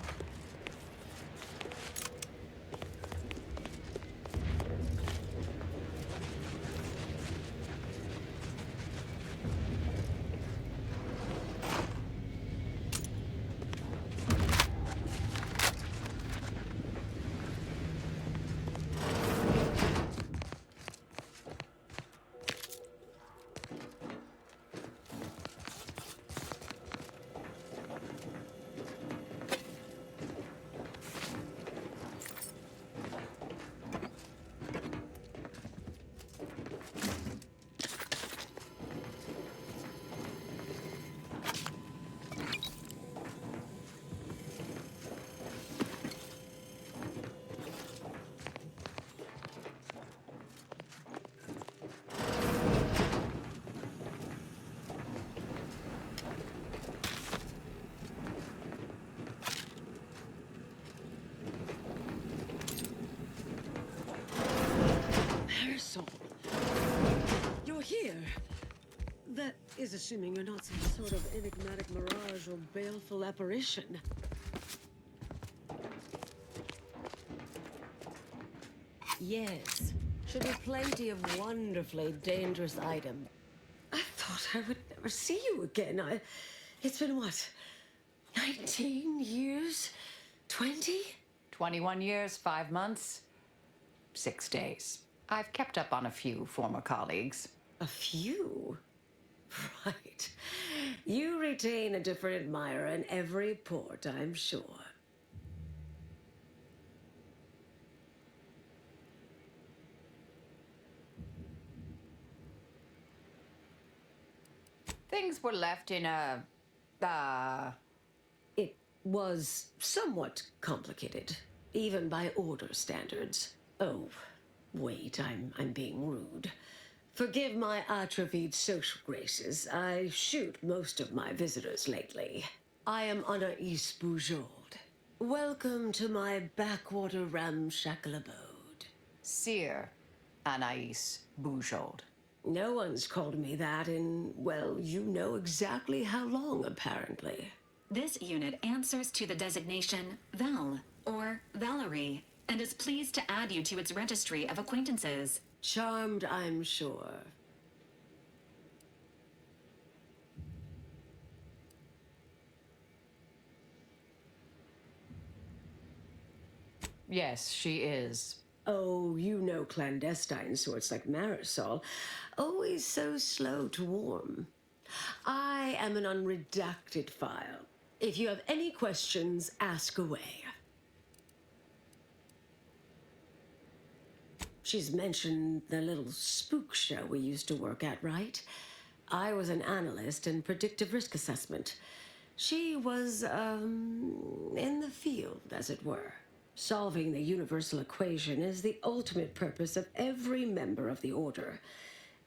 H: Marisol, you're here. That is assuming you're not some sort of enigmatic mirage or baleful apparition. Yes, should be plenty of wonderfully dangerous items. I thought I would never see you again. It's been what, 19 years? 20?
L: 21 years, 5 months, 6 days. I've kept up on a few former colleagues.
H: A few? Right. You retain a different admirer in every port, I'm sure.
L: Things were left in a...
H: It was somewhat complicated, even by order standards. Oh, wait, I'm being rude. Forgive my atrophied social graces. I shoot most of my visitors lately. I am Anaïs Boujold. Welcome to my backwater ramshackle abode.
L: Seer Anaïs Boujold.
H: No one's called me that in, well, you know exactly how long, apparently.
G: This unit answers to the designation Val, or Valerie, and is pleased to add you to its registry of acquaintances.
H: Charmed, I'm sure.
L: Yes, she is.
H: Oh, you know clandestine sorts like Marisol. Always so slow to warm. I am an unredacted file. If you have any questions, ask away. She's mentioned the little spook show we used to work at, right? I was an analyst in predictive risk assessment. She was, in the field, as it were. Solving the universal equation is the ultimate purpose of every member of the Order.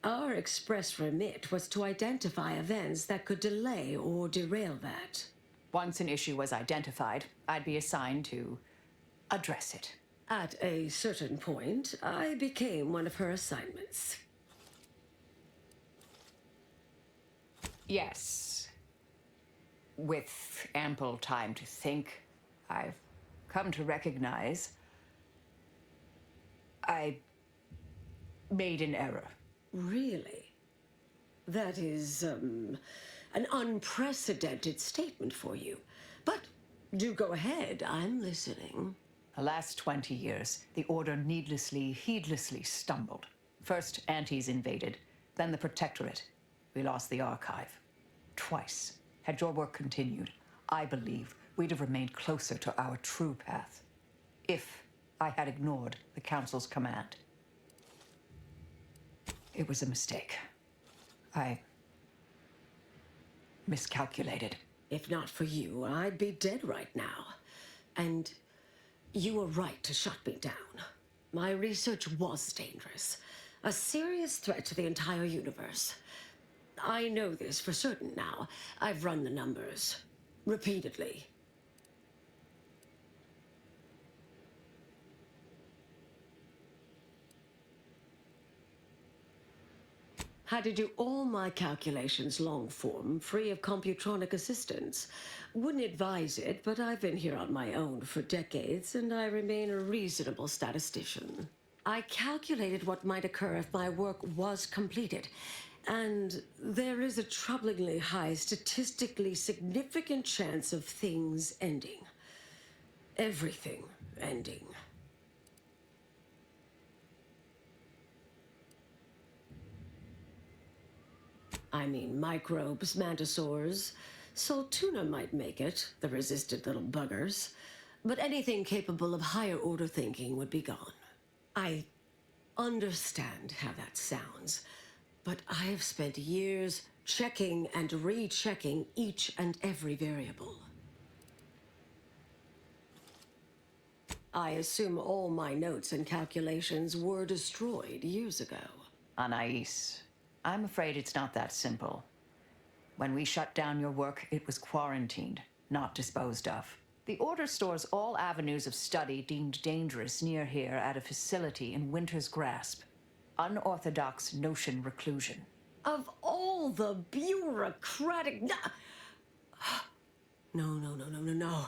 H: Our express remit was to identify events that could delay or derail that.
L: Once an issue was identified, I'd be assigned to address it.
H: At a certain point, I became one of her assignments.
L: Yes. With ample time to think, I've come to recognize I made an error.
H: Really? That is, an unprecedented statement for you. But do go ahead, I'm listening.
L: The last 20 years, the Order needlessly, heedlessly stumbled. First, Antes invaded, then the Protectorate. We lost the Archive. Twice. Had your work continued, I believe we'd have remained closer to our true path. If I had ignored the Council's command. It was a mistake. I miscalculated.
H: If not for you, I'd be dead right now. And you were right to shut me down. My research was dangerous. A serious threat to the entire universe. I know this for certain now. I've run the numbers. Repeatedly. Had to do all my calculations long form, free of computronic assistance. Wouldn't advise it, but I've been here on my own for decades, and I remain a reasonable statistician. I calculated what might occur if my work was completed, and there is a troublingly high, statistically significant chance of things ending. Everything ending. I mean, microbes, mantisaurs. Soltuna might make it, the resistant little buggers. But anything capable of higher order thinking would be gone. I understand how that sounds, but I have spent years checking and rechecking each and every variable. I assume all my notes and calculations were destroyed years ago.
L: Anais, I'm afraid it's not that simple. When we shut down your work, it was quarantined, not disposed of. The Order stores all avenues of study deemed dangerous near here at a facility in Winter's Grasp. Unorthodox notion reclusion.
H: Of all the bureaucratic... No.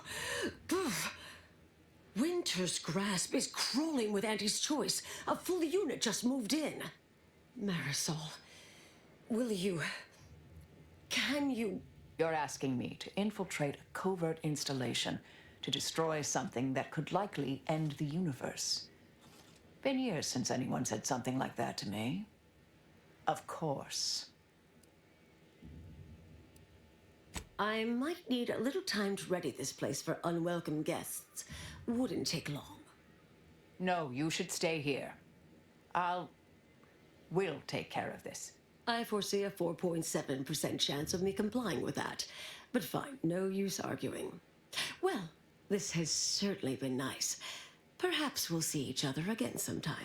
H: Winter's Grasp is crawling with Auntie's choice. A full unit just moved in. Marisol, will you... Can you...
L: You're asking me to infiltrate a covert installation to destroy something that could likely end the universe. Been years since anyone said something like that to me. Of course.
H: I might need a little time to ready this place for unwelcome guests. Wouldn't take long.
L: No, you should stay here. We'll take care of this.
H: I foresee a 4.7% chance of me complying with that. But fine, no use arguing. Well, this has certainly been nice. Perhaps we'll see each other again sometime.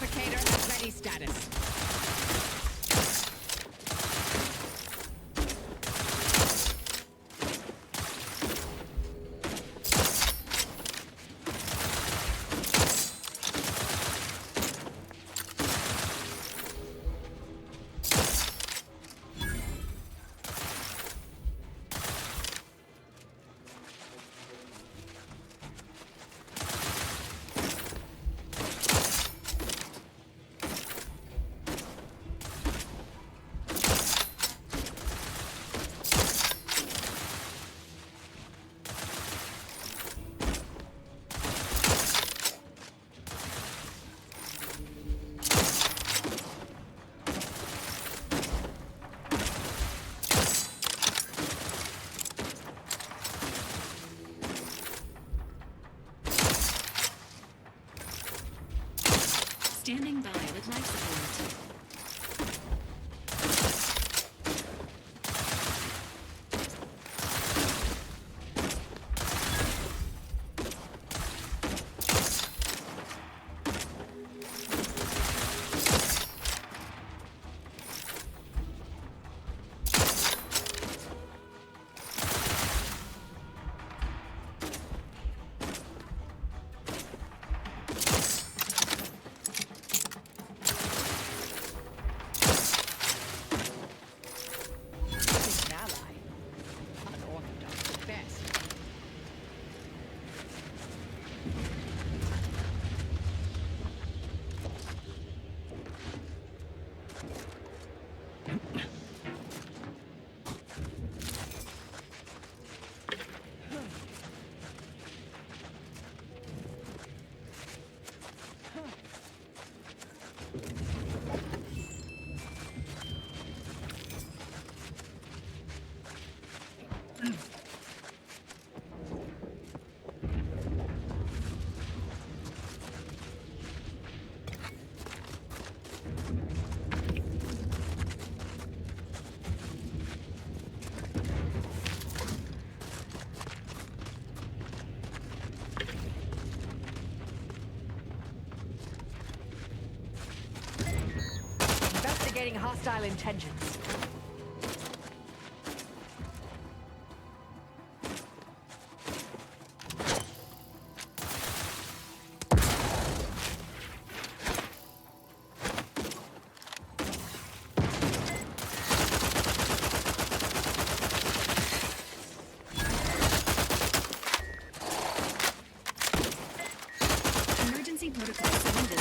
L: Purificator at ready status.
G: Standing by with life support.
L: Investigating hostile intentions.
G: Emergency protocol surrendered.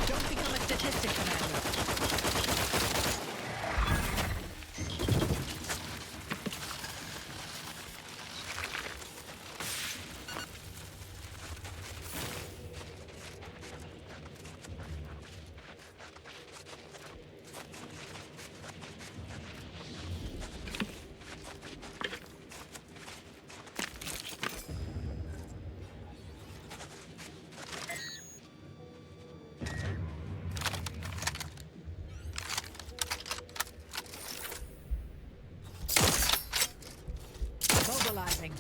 L: Don't become a statistic, Commander. Mobilizing.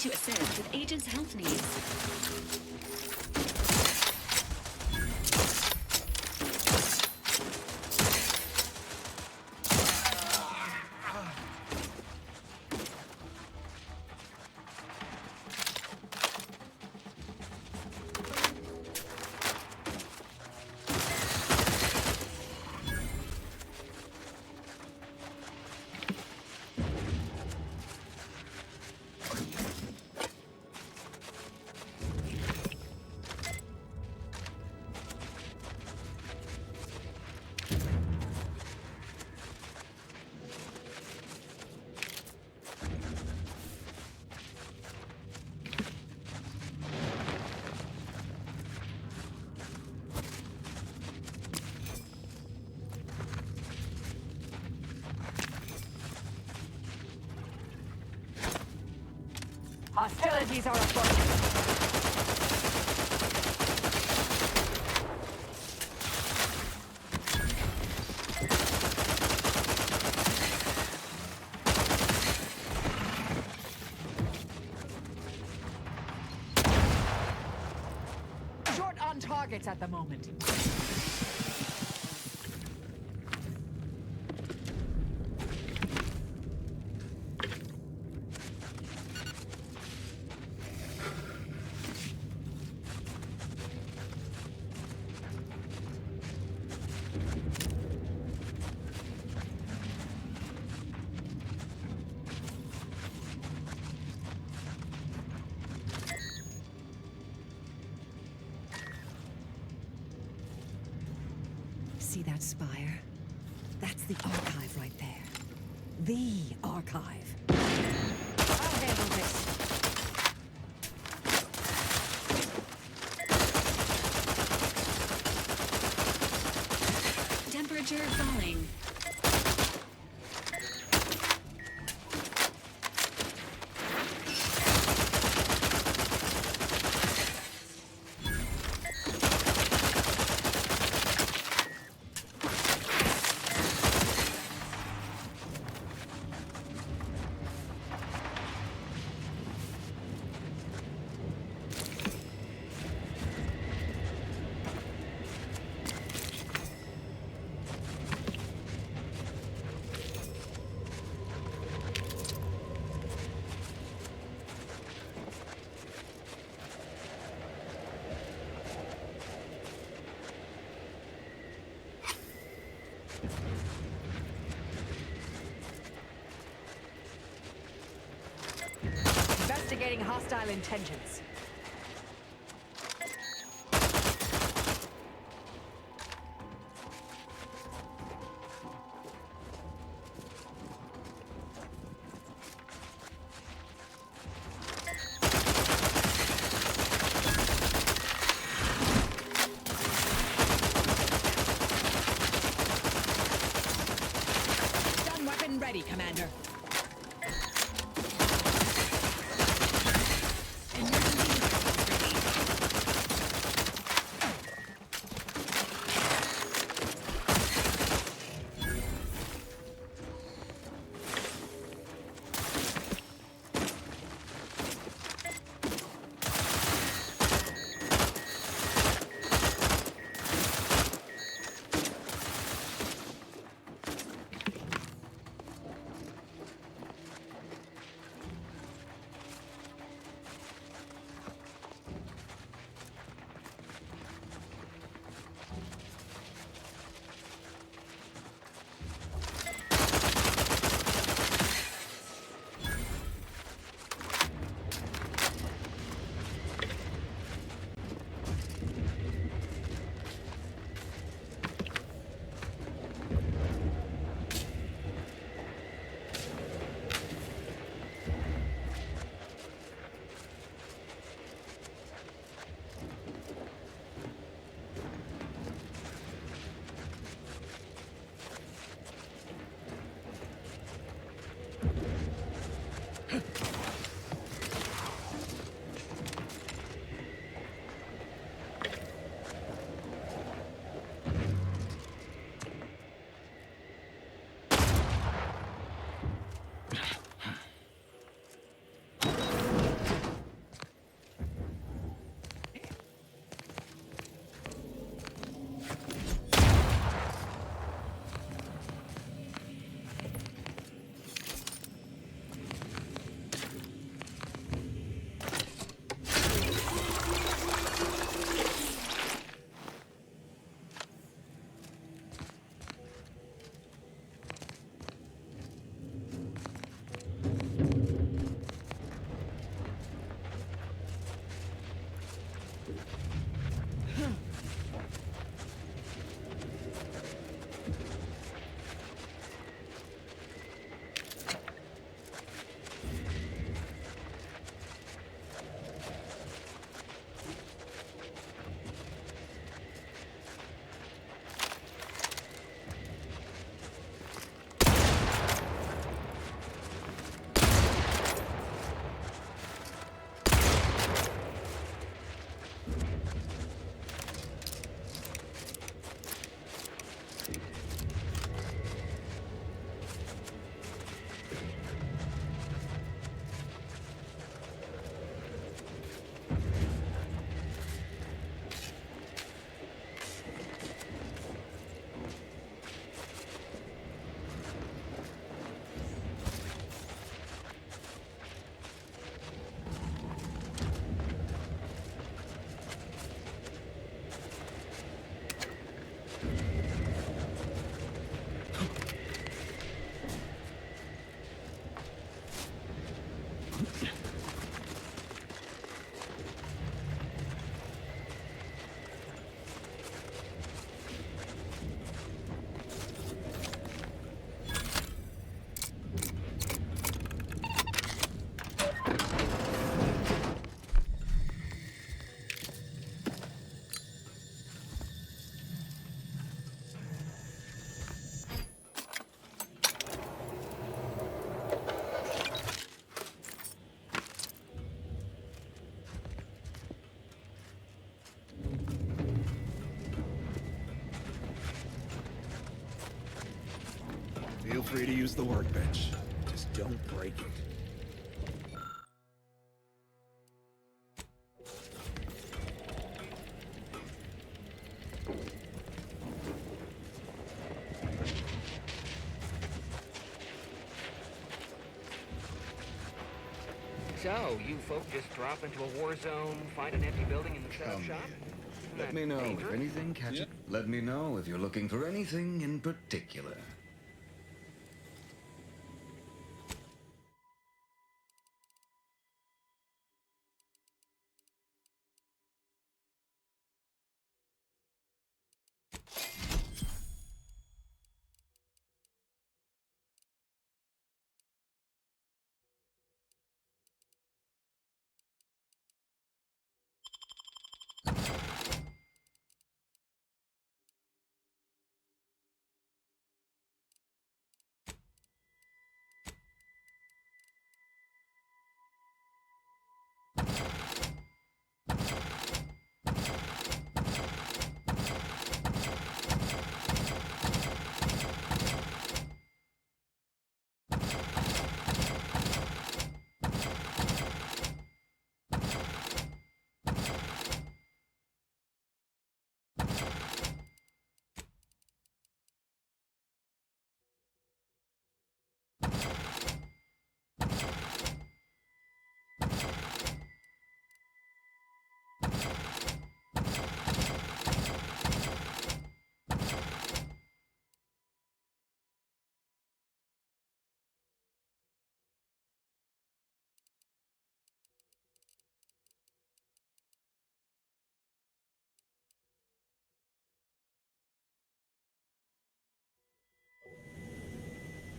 G: to assist with agents' health needs.
L: Hostilities are afoot. Short on targets at the moment.
D: See that spire? That's the archive right there. The archive. I'll handle this.
G: Temperature falling.
L: Investigating hostile intentions. Stun weapon ready, Commander.
G: Emergency
J: Feel free to use the workbench. Just don't break it.
M: So, you folk just drop into a war zone, find an empty building and set up shop?
W: Let me know if anything catches. Let me know if you're looking for anything in particular.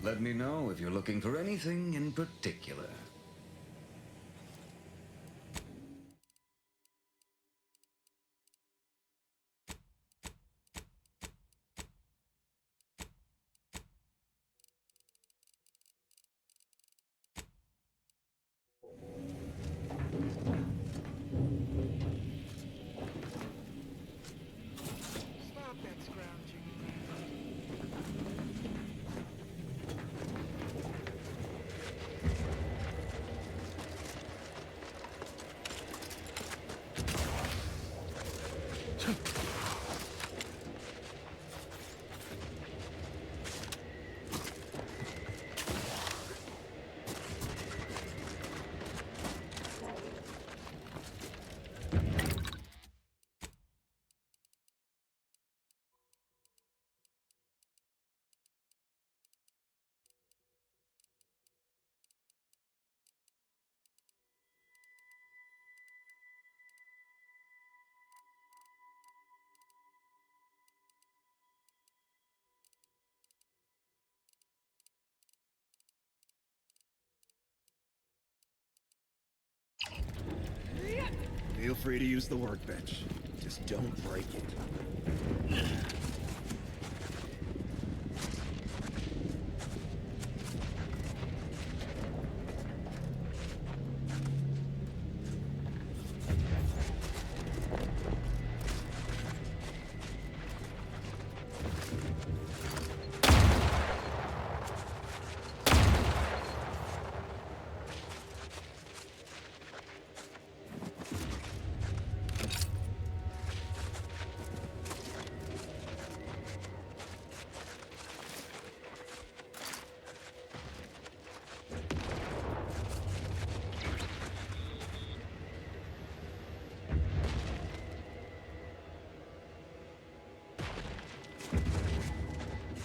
W: Let me know if you're looking for anything in particular.
J: Feel free to use the workbench. Just don't break it.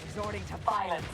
A: Resorting to violence.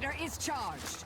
D: generator is charged.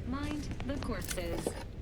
G: Mind the corpses.